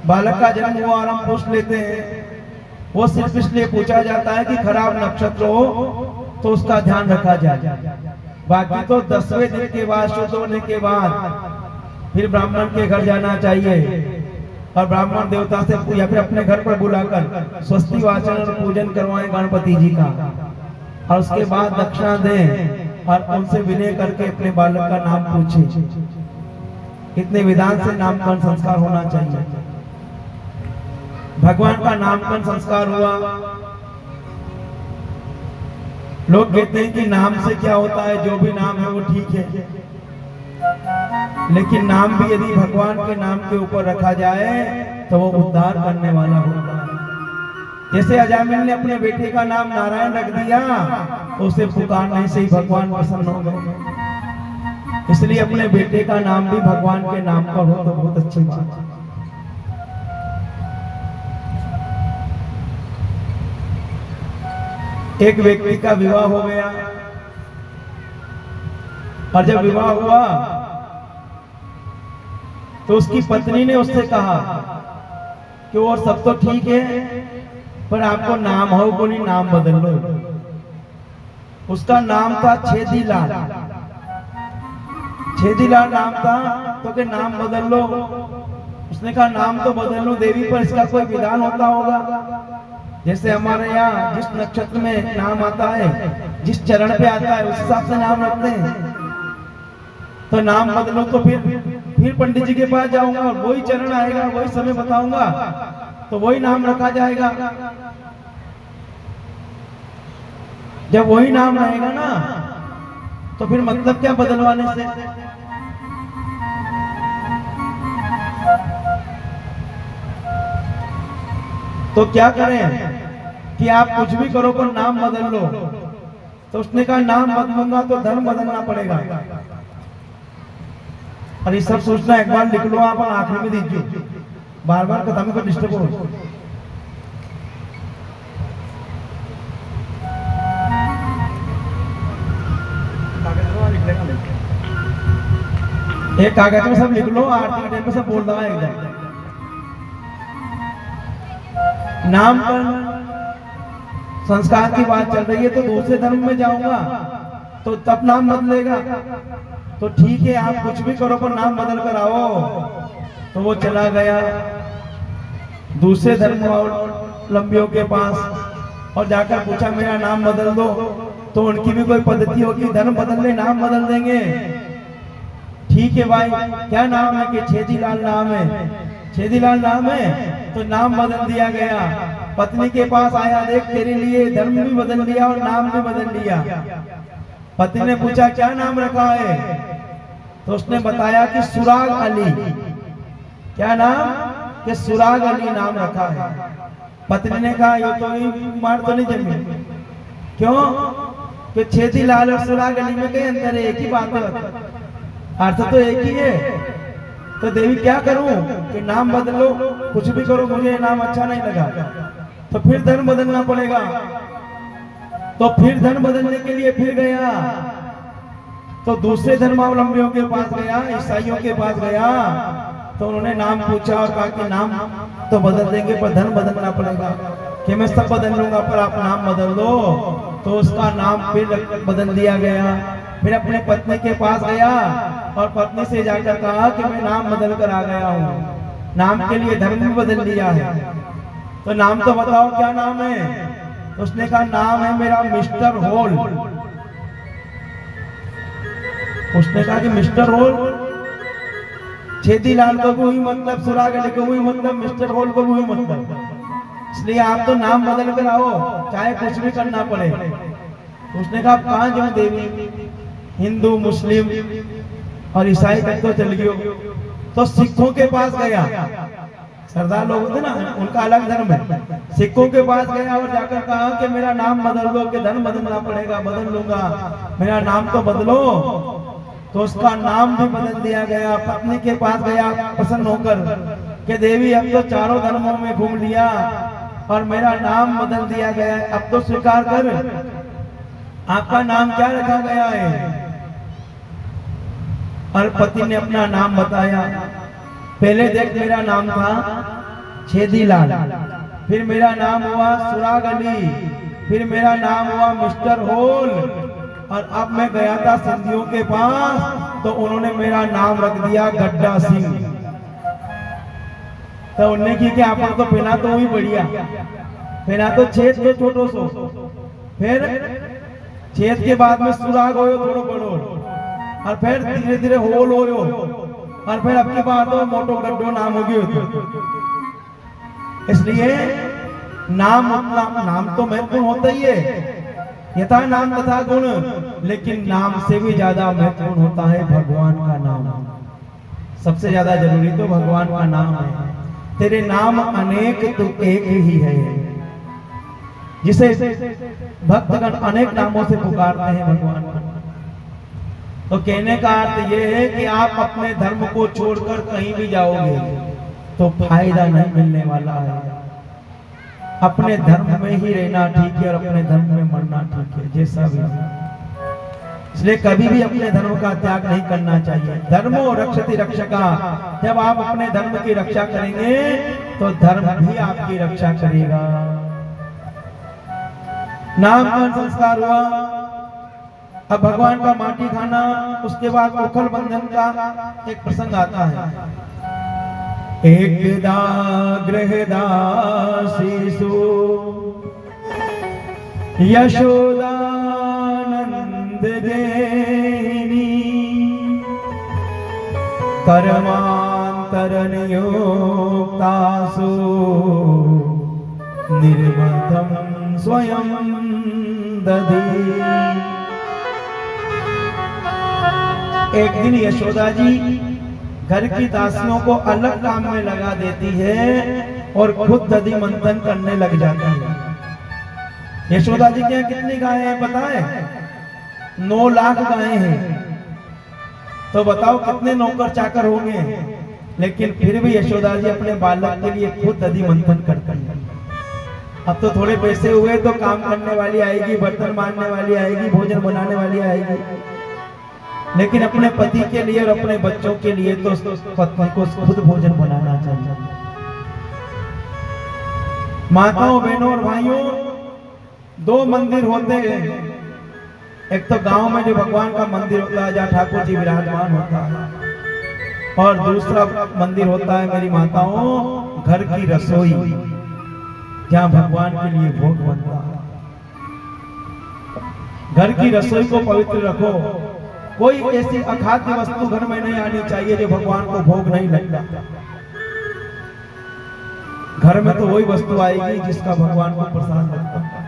बालक का जन्म हुआ और हम पूछ लेते हैं, वो सिर्फ इसलिए पूछा जाता है कि खराब नक्षत्र हो तो उसका ध्यान रखा जाए। बाकी तो 10वें दिन के बाद, शुद्ध होने के बाद फिर ब्राह्मण के घर जाना चाहिए और ब्राह्मण देवता से या फिर अपने घर पर बुलाकर स्वस्ति वाचन और पूजन करवाएं गणपति जी का, और उसके बाद दक्षिणा दें और उनसे विनय करके अपने बालक का नाम पूछें। कितने विधान से नामकरण संस्कार होना चाहिए। भगवान का नामकरण संस्कार हुआ। लोग कहते हैं कि नाम से क्या होता है, जो भी नाम है वो ठीक है, लेकिन नाम भी यदि भगवान के नाम के ऊपर रखा जाए तो वो उद्धार करने वाला होगा। जैसे अजामिल ने अपने बेटे का नाम नारायण रख दिया, तो उसे पुकारने से ही भगवान प्रसन्न हो गए। इसलिए अपने बेटे का नाम भी भगवान के नाम पर हो तो बहुत अच्छी बात है। एक व्यक्ति का विवाह हो गया, और जब विवाह हुआ तो उसकी पत्नी ने उससे कहा कि और सब तो ठीक है, पर आपको नाम हो को नहीं, नाम बदल लो। उसका नाम था छेदीलाल। छेदीलाल नाम था, तो के नाम बदल लो। उसने कहा नाम तो बदल लो देवी, पर इसका कोई विधान होता होगा। जैसे हमारे यहाँ जिस नक्षत्र में नाम आता है, जिस चरण पे आता है, उस हिसाब से नाम रखते हैं। तो नाम बदलो तो फिर पंडित जी के पास जाऊंगा और वही चरण आएगा, वही समय बताऊंगा, तो वही नाम रखा जाएगा। जब वही नाम रहेगा ना, तो फिर मतलब क्या बदलवाने से। तो क्या करें कि आप कुछ भी करो पर नाम बदल लो। तो उसने कहा नाम बदलूंगा तो धर्म बदलना पड़ेगा। और ये सब सोचना एक बार लिख लो आप, आखिरी में दीजिए, बार बार कथा में डिस्टर्ब हो। एक कागज में सब लिख लो, आरती के टाइम पे सब बोल रहा है एकदम। नाम पर संस्कार की बात चल रही है, तो दूसरे धर्म में जाऊंगा तो तब नाम बदलेगा। तो ठीक है, आप कुछ भी करो पर नाम बदल कर आओ। तो वो चला गया दूसरे धर्मावलंबियों के पास और जाकर पूछा मेरा नाम बदल दो। तो उनकी भी कोई पद्धति होगी, धर्म बदल ले नाम बदल देंगे। ठीक है भाई, क्या नाम है? कि छेदीलाल नाम है। छेदीलाल नाम है, तो नाम बदल दिया गया। पत्नी के पास आया, देख तेरे लिए धर्म भी बदल लिया और नाम भी बदल लिया। पत्नी ने पूछा क्या नाम रखा है? तो उसने बताया कि सुराग अली। क्या नाम? कि सुराग अली नाम रखा है। पत्नी ने कहा ये तो मार तो नहीं जमी। क्यों? कि छेदी लाल और सुरा गली में कहीं अंतर है, एक ही बात है, अर्थ तो एक ही है। तो देवी क्या करूं कि नाम बदलो, कुछ भी करो, मुझे नाम अच्छा नहीं लगा। तो फिर धर्म बदलना पड़ेगा। तो फिर धर्म बदलने के लिए फिर गया, तो दूसरे धर्मावलंबियों के पास गया, ईसाइयों के पास गया। तो उन्होंने नाम पूछा और कहा कि नाम तो बदल देंगे पर धर्म बदलना पड़ेगा। कि मैं सब बदल लूंगा पर आप नाम बदल दो। तो उसका नाम फिर बदल दिया गया। फिर अपने पत्नी के पास गया और पत्नी से जाकर कहा कि मैं नाम बदल कर आ गया हूँ, नाम के लिए धर्म भी बदल लिया है। तो नाम तो बताओ क्या नाम है? तो उसने कहा नाम है मेरा मिस्टर होल। उसने कहा कि मिस्टर होल, छेदी लाल को भी वही मतलब, सुरागली को भी मतलब, मिस्टर होल को भी वही मतलब, इसलिए आप तो नाम बदल कर आओ, चाहे कुछ भी करना पड़े। तो उसने कहा कहाँ जाऊं देवी, हिंदू मुस्लिम और ईसाई तक तो चल गयो। तो सिखों के पास गया, सरदार लोग होते ना, उनका अलग धर्म है। सिखों के पास गया और जाकर कहा कि मेरा नाम बदल दो, कि धर्म बदलना पड़ेगा, बदल लूंगा, मेरा नाम तो बदलो। तो उसका नाम भी बदल दिया गया। पत्नी के पास गया प्रसन्न होकर कि देवी अब तो चारों धर्मों में घूम लिया और मेरा नाम बदल दिया गया, अब तो स्वीकार कर, आपका नाम क्या रखा गया है? और पति ने अपना नाम बताया। पहले देख मेरा नाम था छेदी लाल, फिर मेरा नाम हुआ सुराग अली, फिर मेरा नाम हुआ मिस्टर होल, और अब मैं गया था सिंधियों के पास तो उन्होंने मेरा नाम रख दिया गड्ढा सिंह। तो उन्होंने की कि आप तो पहना तो वही बढ़िया, पहना तो छेद तो छोटो सो, फिर छेद के बाद में सुराग हो थोड़ो बड़ो, और फिर धीरे धीरे होल हो, और फिर अब की बात हो मोटो गड्ढो नाम हो गयो। इसलिए नाम उतना, नाम तो महत्वपूर्ण होता ही है, यथा नाम तथा गुण, लेकिन नाम से भी ज्यादा महत्वपूर्ण होता है भगवान का नाम। सबसे ज्यादा जरूरी तो भगवान का नाम है। तेरे नाम अनेक तू एक ही है, जिसे भक्तगण अनेक नामों से पुकारते हैं भगवान को। तो कहने का अर्थ यह है कि आप अपने धर्म को छोड़कर कहीं भी जाओगे तो फायदा नहीं मिलने वाला है। अपने धर्म में ही रहना ठीक है और अपने धर्म में मरना ठीक है, जैसा भी। इसलिए कभी भी अपने धर्म का त्याग नहीं करना चाहिए। धर्मो रक्षति रक्षका, जब आप अपने धर्म की रक्षा करेंगे तो धर्म भी आपकी रक्षा करेगा। नामकरण संस्कार हुआ, अब भगवान का माटी खाना, उसके बाद उखल बंधन का एक प्रसंग आता है। एकदा गृहदासीसु यशोदानंद देहिनी कर्मांतरनियोक्तासु निर्मथं स्वयं दधी। एक दिन यशोदा जी घर की दासियों को अलग काम में लगा देती है और खुद दधी मंथन करने लग जाती है। यशोदा जी के यहाँ कितनी गायें हैं पता है? 9 लाख गायें हैं। तो बताओ कितने नौकर चाकर होंगे, लेकिन फिर भी यशोदा जी अपने बालक के लिए खुद दधी मंथन करती है। अब तो थोड़े पैसे हुए तो काम करने वाली आएगी, बर्तन मारने वाली आएगी, भोजन बनाने वाली आएगी, लेकिन अपने पति के लिए और अपने बच्चों के लिए तो पत्नी को खुद भोजन बनाना चाहिए। माताओं, बहनों और भाइयों, 2 मंदिर होते हैं। एक तो गांव में जो भगवान का मंदिर होता है जहाँ ठाकुर जी विराजमान होता है, और दूसरा मंदिर होता है मेरी माताओं घर की रसोई, जहाँ भगवान के लिए भोग बनता है। घर की रसोई को पवित्र रखो। कोई ऐसी अखाद्य वस्तु घर में नहीं आनी चाहिए जो भगवान को भोग नहीं लगता। घर में तो वही वस्तु आएगी जिसका भगवान को प्रसाद लगता है,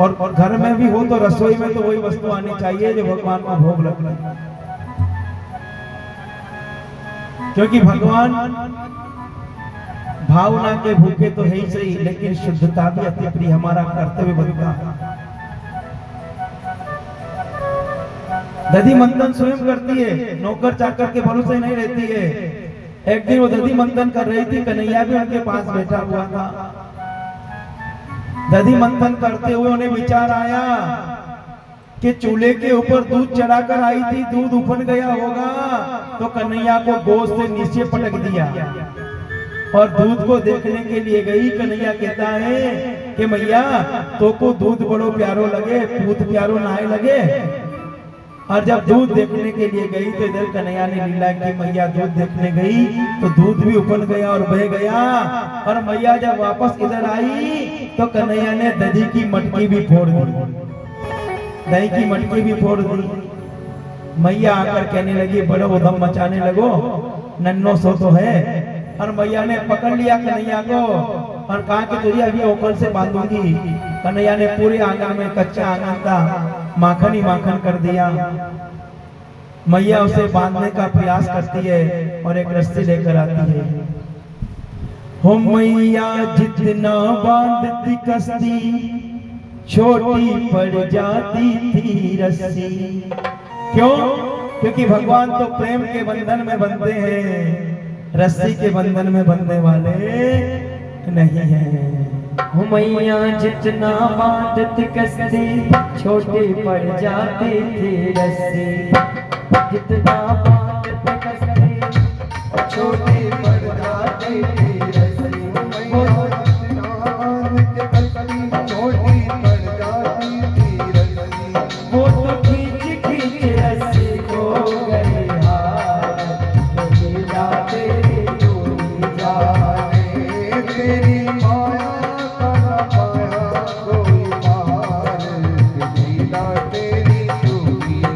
और घर में भी हो तो रसोई में तो वही वस्तु आनी चाहिए जो भगवान को भोग लगता है। क्योंकि भगवान भावना के भूखे तो है ही सही, लेकिन शुद्धता भी अति प्रिय, हमारा कर्तव्य बनता है। दधी मंथन स्वयं करती है, नौकर चाकर के भरोसे नहीं रहती है। एक दिन वो दधी मंथन कर रही थी, कन्हैया भी उनके पास बैठा हुआ था। दधी मंथन करते हुए उन्हें विचार आया कि चूल्हे के ऊपर दूध चढ़ाकर आई थी, दूध उफन गया होगा, तो कन्हैया को गोद से नीचे पटक दिया और दूध को देखने के लिए गई। कन्हैया कहता है कि मैया तो को दूध बड़ो प्यारो लगे, पूत प्यारो नाय लगे। और जब दूध देखने के लिए गई तो इधर कन्हैया ने लीला की, मैया दूध देखने गई तो दूध भी उफन गया और बह गया। और मैया जब वापस इधर आई तो कन्हैया ने दही की मटकी भी फोड़ दी, दही की मटकी भी फोड़ दी। मैया आकर कहने लगी, बड़ो उधम मचाने लगो, नन्नो सो तो है। और मैया ने पकड़ लिया कन्हैया को और कहा कि तुझे अभी ओखल से बांधूंगी। कन्हैया ने पूरे आंगन में, कच्चा आंगन था, माखन ही माखन कर दिया। मैया उसे बांधने का प्रयास करती है और एक रस्सी लेकर आती है। हो मैया जितना बांधती कस्ती, छोटी पड़ जाती थी रस्सी। क्यों? क्योंकि भगवान तो प्रेम के बंधन में बंधते हैं, रस्सी के बंधन में बंधने वाले नहीं है। मैया जितना बांधत कस्ती, छोटी पड़ जाती थी रस्सी। जितना बांधत कस्ती, छोटी पड़ जाती थी रस्सी। मैया जितना बांधत कस्ती, छोटी पड़ जाती थी रस्सी। वो तो खींच खींच रस्सी को गई हार। लीला तेरी तू जाने, तेरी माया का न पाया कोई पार। लीला तेरी तू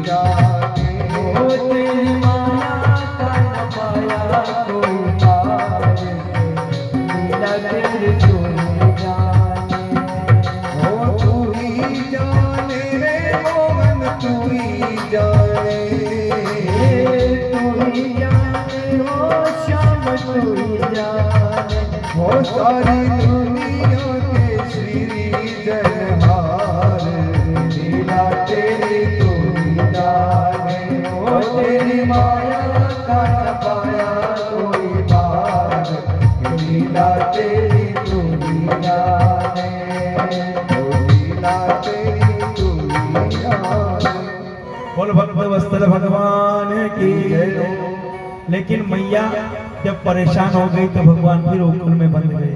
जाने, ओ तेरी माया का न पाया कोई पार। लीला तेरी तू जाने। ओ तू ही जाने रे मोहन, तू ही जाने। तू ही जाने हो श्याम, तू ही जाने। वो सारी दुनिया के श्री जनहार। लीला तेरी तू ही जाने, ओ तेरी माया का न पाया कोई पार। लीला तेरी तू ही जाने। लीला तेरी तू ही जाने। बोल भक्त वत्सल भगवान की जय। लेकिन मैया जब परेशान हो गई तो भगवान फिर उकल में बंध गए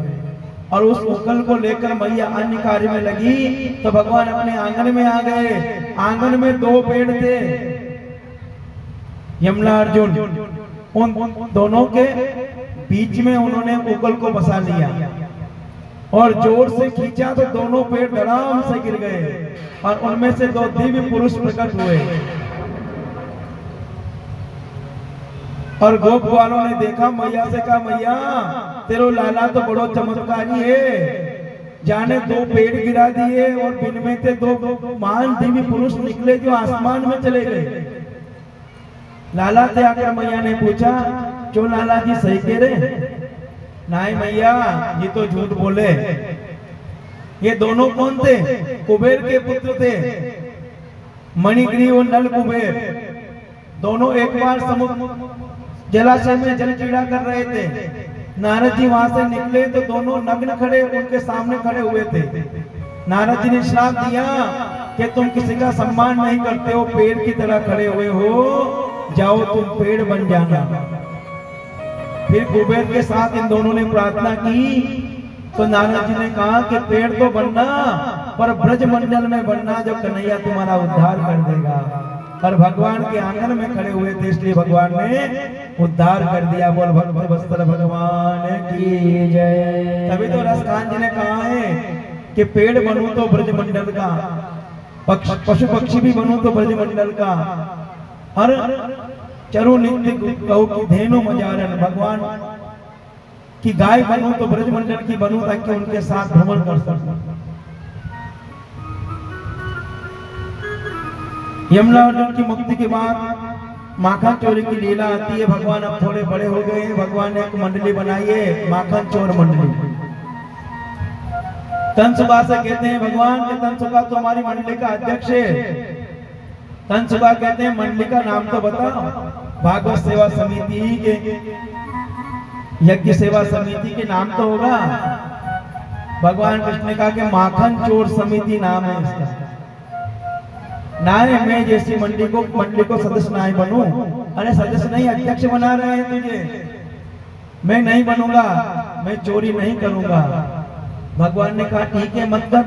और उस उकल को लेकर मैया अन्य कार्य में लगी तो भगवान अपने आंगन में आ गए। आंगन में दो पेड़ थे, यमला अर्जुन, उन दोनों के बीच में उन्होंने उकल को बसा लिया और जोर से खींचा तो दोनों पेड़ धड़ाम से गिर गए और उनमें से दो दिव्य पुरुष प्रकट हुए। और गोप वालों ने देखा, मैया से कहा, मैया तेरो लाला तो बड़ो चमत्कारी है, जाने दो पेड़ गिरा दिए और बिन में से दो महान दिव्य पुरुष निकले जो आसमान में चले गए। लाला से आकर मैया ने पूछा, क्यों लाला जी सही कह रहे? नहीं मैया, ये तो झूठ बोले। ये दोनों कौन थे? कुबेर के पुत्र थे, मणिग्रीव और नल कुबेर। दोनों एक बार समुद्र जलाशय में जल क्रीड़ा कर रहे थे। नारद जी वहां से निकले तो दोनों नग्न खड़े उनके सामने खड़े हुए थे। नारद जी ने श्राप दिया कि तुम किसी का सम्मान नहीं करते हो, पेड़ की तरह खड़े हुए हो, जाओ तुम पेड़ बन जाना। फिर कुबेर के साथ इन दोनों ने प्रार्थना की तो नारद जी ने कहा कि पेड़ तो बनना पर ब्रज मंडल में बनना, जो कन्हैया तुम्हारा उद्धार कर देगा। और भगवान के आंगन में खड़े हुए थे इसलिए भगवान ने उद्धार कर दिया। बोल भक्त वत्सल भगवान की जय। तभी तो रसखान जी ने कहा है कि पेड़ बनूं तो ब्रज मंडल का, पशु पक्षी भी बनूं तो ब्रज मंडल का, हर चरु नित्य गौ की धेनु मजारन, भगवान की गाय बनूं तो ब्रज मंडल की बनूं ताकि उनके साथ भ्रमण कर सकूं। यमला अर्जुन की मुक्ति के बाद माखन चोरी की लीला आती है। भगवान अब थोड़े बड़े हो गए हैं, भगवान ने एक मंडली बनाई है, माखन चोर मंडली। तंसुका से कहते हैं भगवान के तंसुका तो हमारी मंडली का अध्यक्ष है, तंसुका कहते हैं मंडली का नाम तो बताओ। भागवत सेवा समिति के, यज्ञ सेवा समिति के नाम तो होगा। भगवान कृष्ण ने कहा कि माखन चोर समिति नाम है इसका। नाय मैं जैसी मंडली को सदस्य नाय बनूं। अरे सदस्य नहीं, अध्यक्ष बना रहे हैं तुझे। मैं नहीं बनूंगा, मैं चोरी नहीं करूंगा। भगवान ने कहा ठीक है मत कर।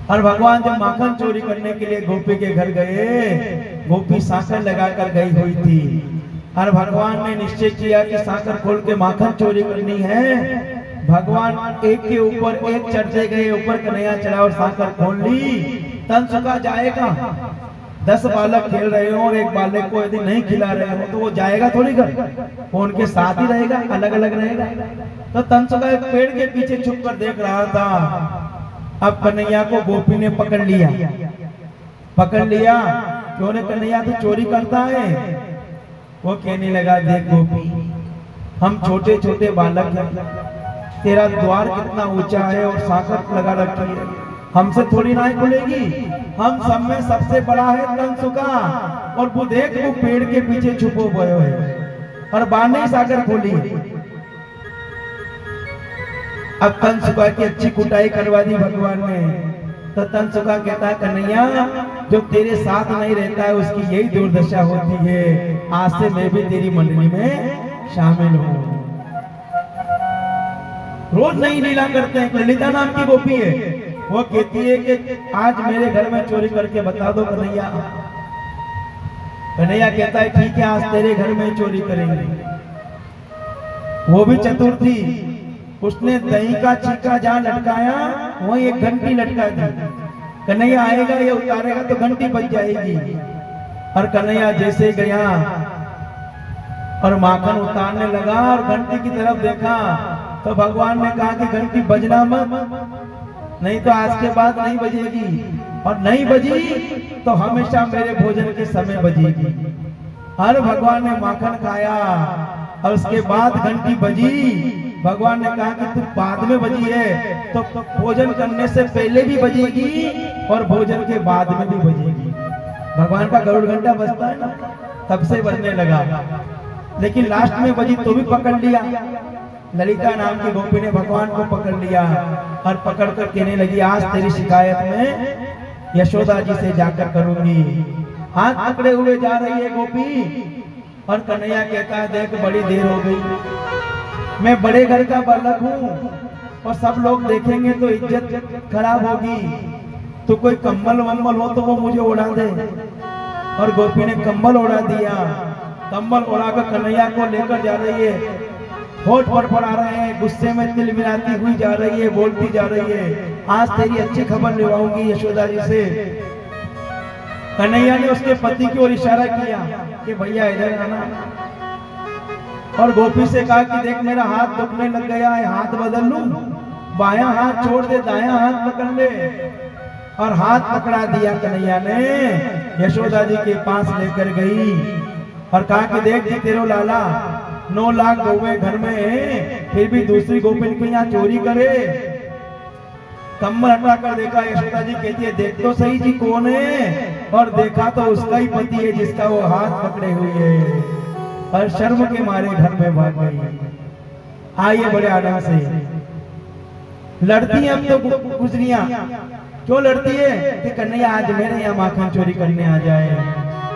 और भगवान जब माखन चोरी करने के लिए गोपी के घर गए, गोपी साकर लगाकर गई हुई थी और भगवान ने निश्चय किया कि साकर खोल के माखन चोरी करनी है। भगवान एक के ऊपर एक चढ़ते गए, ऊपर कन्हैया चढ़ा और साकर खोल ली। तंसुका जाएगा, 10 बालक खेल रहे हो और एक बालक को यदि नहीं खिला रहे हो तो वो जाएगा थोड़ी घर, वो उनके साथ ही रहेगा, अलग अलग रहेगा। तो तंसुका एक पेड़ के पीछे छुप कर देख रहा था। अब कन्हैया को गोपी ने पकड़ लिया। क्यों ने कन्हैया तो चोरी करता है। वो कहने लगा देख गोपी, हम छोटे छोटे बालक हैं, तेरा द्वार कितना ऊंचा है और साकर लगा रखी है, हमसे थोड़ी ना खुलेगी। हम सब में सबसे बड़ा है तंसुका और वो देख वो पेड़ के पीछे छुपो हुए है और बाने सागर खोली। अब तंसुका की अच्छी कुटाई करवा दी भगवान ने। तो तंसुका कहता है कन्हैया जो तेरे साथ नहीं रहता है उसकी यही दुर्दशा होती है। आज से मैं भी तेरी मंडली में शामिल हूँ। रोज नई लीला करते हैं। ललिता नाम की गोपी है, वो कहती है कि आज मेरे घर में चोरी करके बता दो कन्हैया। कन्हैया कहता है ठीक है आज तेरे घर में चोरी करेंगे। वो भी चतुर थी, उसने दही का छिक्का जहाँ लटकाया वहीं एक घंटी लटका दी। कन्हैया आएगा या उतारेगा तो घंटी बज जाएगी। और कन्हैया जैसे गया और माखन उतारने लगा और घंटी की तरफ देखा तो भगवान ने कहा कि घंटी बजना मत, नहीं तो आज के बाद नहीं बजेगी, और नहीं बजी तो हमेशा मेरे भोजन के समय बजेगी। हर भगवान ने माखन खाया और उसके बाद घंटी बजी। भगवान ने कहा कि तू बाद में बजी है तो भोजन करने से पहले भी बजेगी और भोजन के बाद में भी बजेगी। भगवान का गरुड़ घंटा बजता है ना, तब से बजने लगा। लेकिन लास्ट में बजी तो भी पकड़ लिया। ललिता नाम की गोपी ने भगवान को पकड़ लिया और पकड़ कर कहने लगी आज तेरी शिकायत में यशोदा जी से जाकर करूंगी। हाथ पकड़े हुए जा रही है गोपी और कन्हैया कहता है देख बड़ी देर हो गई, मैं बड़े घर का बालक हूँ और सब लोग देखेंगे तो इज्जत खराब होगी। तो कोई कम्बल वम्बल हो तो वो मुझे उड़ा दे। और गोपी ने कम्बल उड़ा दिया। कम्बल उड़ाकर कन्हैया को लेकर जा रही है। होठ फड़फड़ा रहे हैं, गुस्से में तिल मिलाती हुई जा रही है, बोलती जा रही है आज तेरी अच्छी खबर लेवाऊंगी यशोदा जी से। कन्हैया ने उसके पति की ओर इशारा किया कि भैया इधर आना, और गोपी से कहा कि देख मेरा हाथ दुखने लग गया है, हाथ बदल लूं? बायां हाथ छोड़ दे, दायां हाथ पकड़ ले। और हाथ पकड़ा दिया कन्हैया ने। यशोदा जी के पास लेकर गई और कहा कि देख जी तेरो लाला 9 लाख गौवे घर में है, फिर भी दूसरी गोपिन को यहाँ चोरी करे। कम्बल हटा कर देखा, यशोदा जी कहती है देख तो सही जी कौन है, और देखा तो उसका ही पति है जिसका वो हाथ पकड़े हुए है। और शर्म के मारे घर में भाग गई। आइए बड़े आनंद से लड़ती है अब तो गुजरियां। क्यों लड़ती है कि कन्हैया आज मेरे यहाँ माखन चोरी करने आ जाए,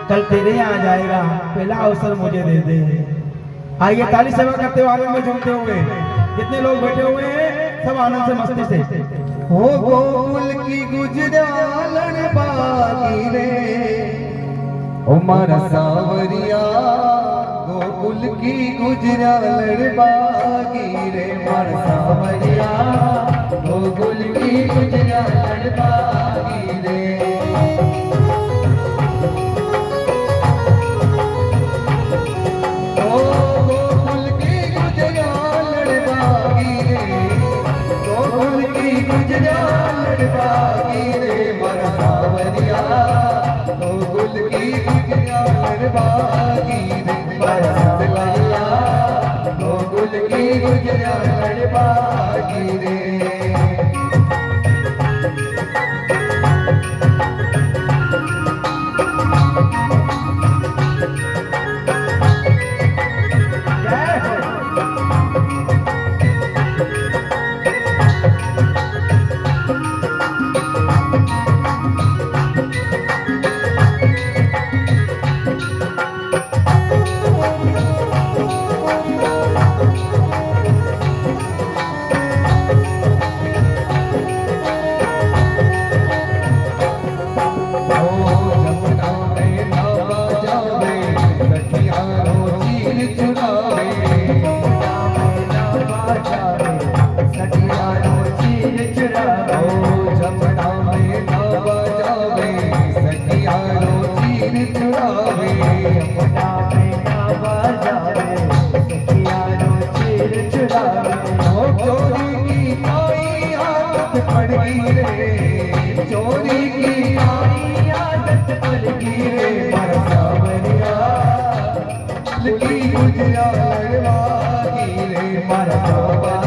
कल तेरे यहाँ आ जाएगा, पहला अवसर मुझे दे दे। आइए ताली सेवा करते हुए आनंद में झूमते हुए कितने लोग बैठे हुए हैं, सब आनंद से मस्ती से। हो गोकुल की गुजरालन बागी रे, ओ मारा सावरिया गोकुल की गुजरालन बागी रे, मारा सावरिया गोकुल की गुजरालन बागी रे। गोकुल की गुजरा लड़वागी रे मारा सावरिया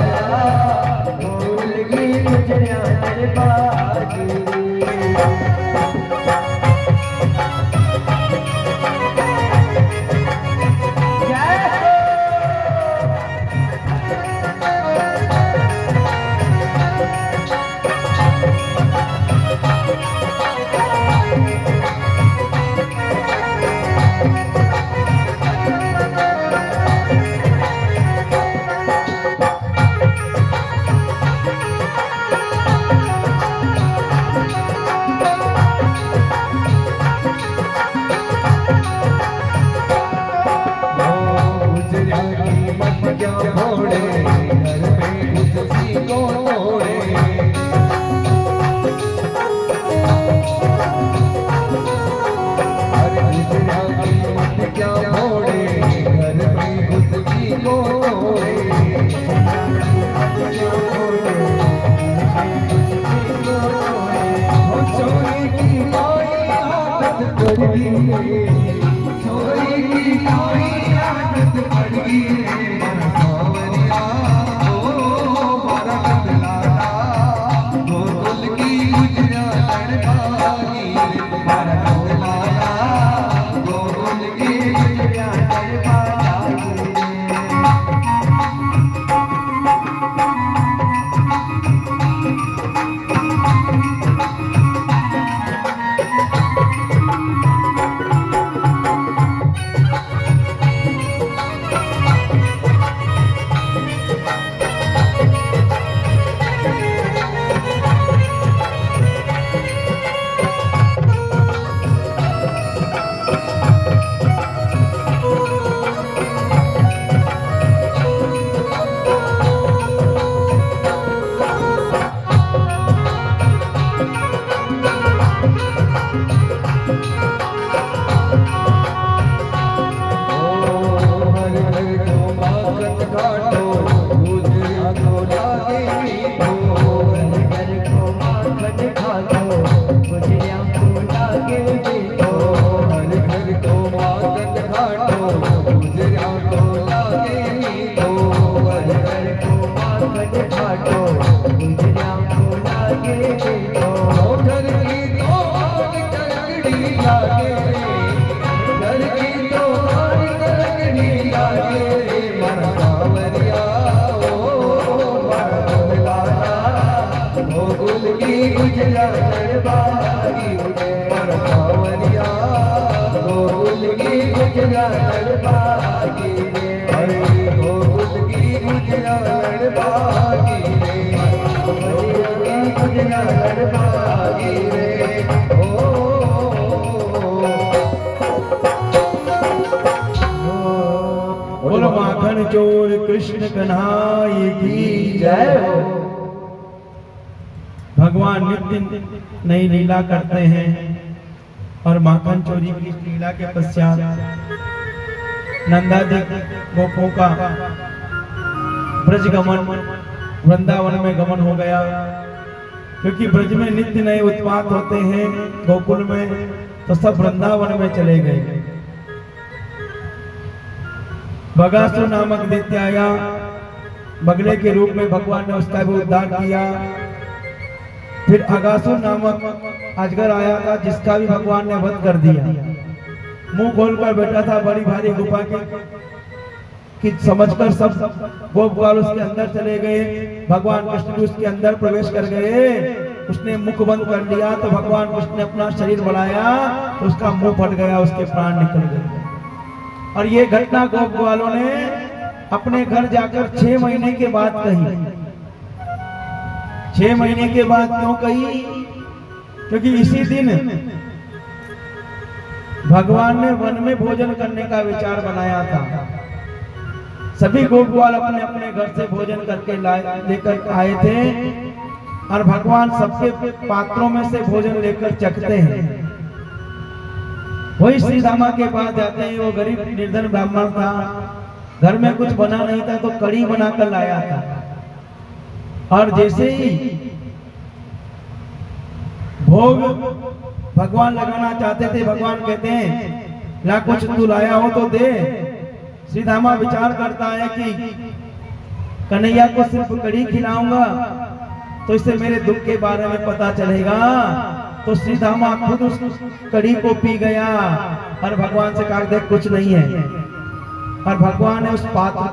गोकुल की गुजरिया लड़वागी बोलो माखन चोर कृष्ण कन्हैया की जय हो। भगवान नित्य नई लीला करते हैं और माखन चोरी की लीला के पश्चात नंदादि गोपों का ब्रज गमन वृंदावन में गमन हो गया, क्योंकि ब्रज में नित्य नए उत्पात होते हैं गोकुल में, तो सब वृंदावन में चले गए। बगासुर नामक दैत्य आया, बगले के रूप में भगवान ने उसका भी उद्धार किया। फिर अगासुर नामक अजगर आया था, जिसका भी भगवान ने वध कर दिया। मुंह खोलकर बैठा था बड़ी भारी गुफा की समझकर सब गोप ग्वाल उसके अंदर चले गए। भगवान कृष्ण भी उसके अंदर प्रवेश कर गए। उसने मुख बंद कर लिया तो भगवान कृष्ण ने अपना शरीर बढ़ाया तो उसका मुंह फट गया, उसके प्राण निकल गए। और ये घटना गोप ग्वालों ने अपने घर जाकर 6 महीने के बाद कही। 6 महीने के बाद क्यों कही? क्योंकि इसी दिन भगवान ने वन में भोजन करने का विचार बनाया था। सभी गोप ग्वाल अपने अपने घर से भोजन करके लेकर आए थे और भगवान सबके पात्रों में से भोजन लेकर चखते हैं। वही श्री रामा के पास जाते हैं। वो गरीब निर्धन ब्राह्मण था, घर में कुछ बना नहीं था तो कड़ी बनाकर लाया था। और जैसे ही भोग भगवान लगाना चाहते थे, भगवान कहते हैं ला कुछ तू लाया हो तो दे। श्रीधामा विचार करता है कि कन्हैया को सिर्फ कड़ी खिलाऊंगा तो इससे मेरे दुख के बारे में पता चलेगा। तो श्रीधामा खुद उस कड़ी को पी गया और भगवान से कहा देख कुछ नहीं है, और भगवान ने उस पात्र को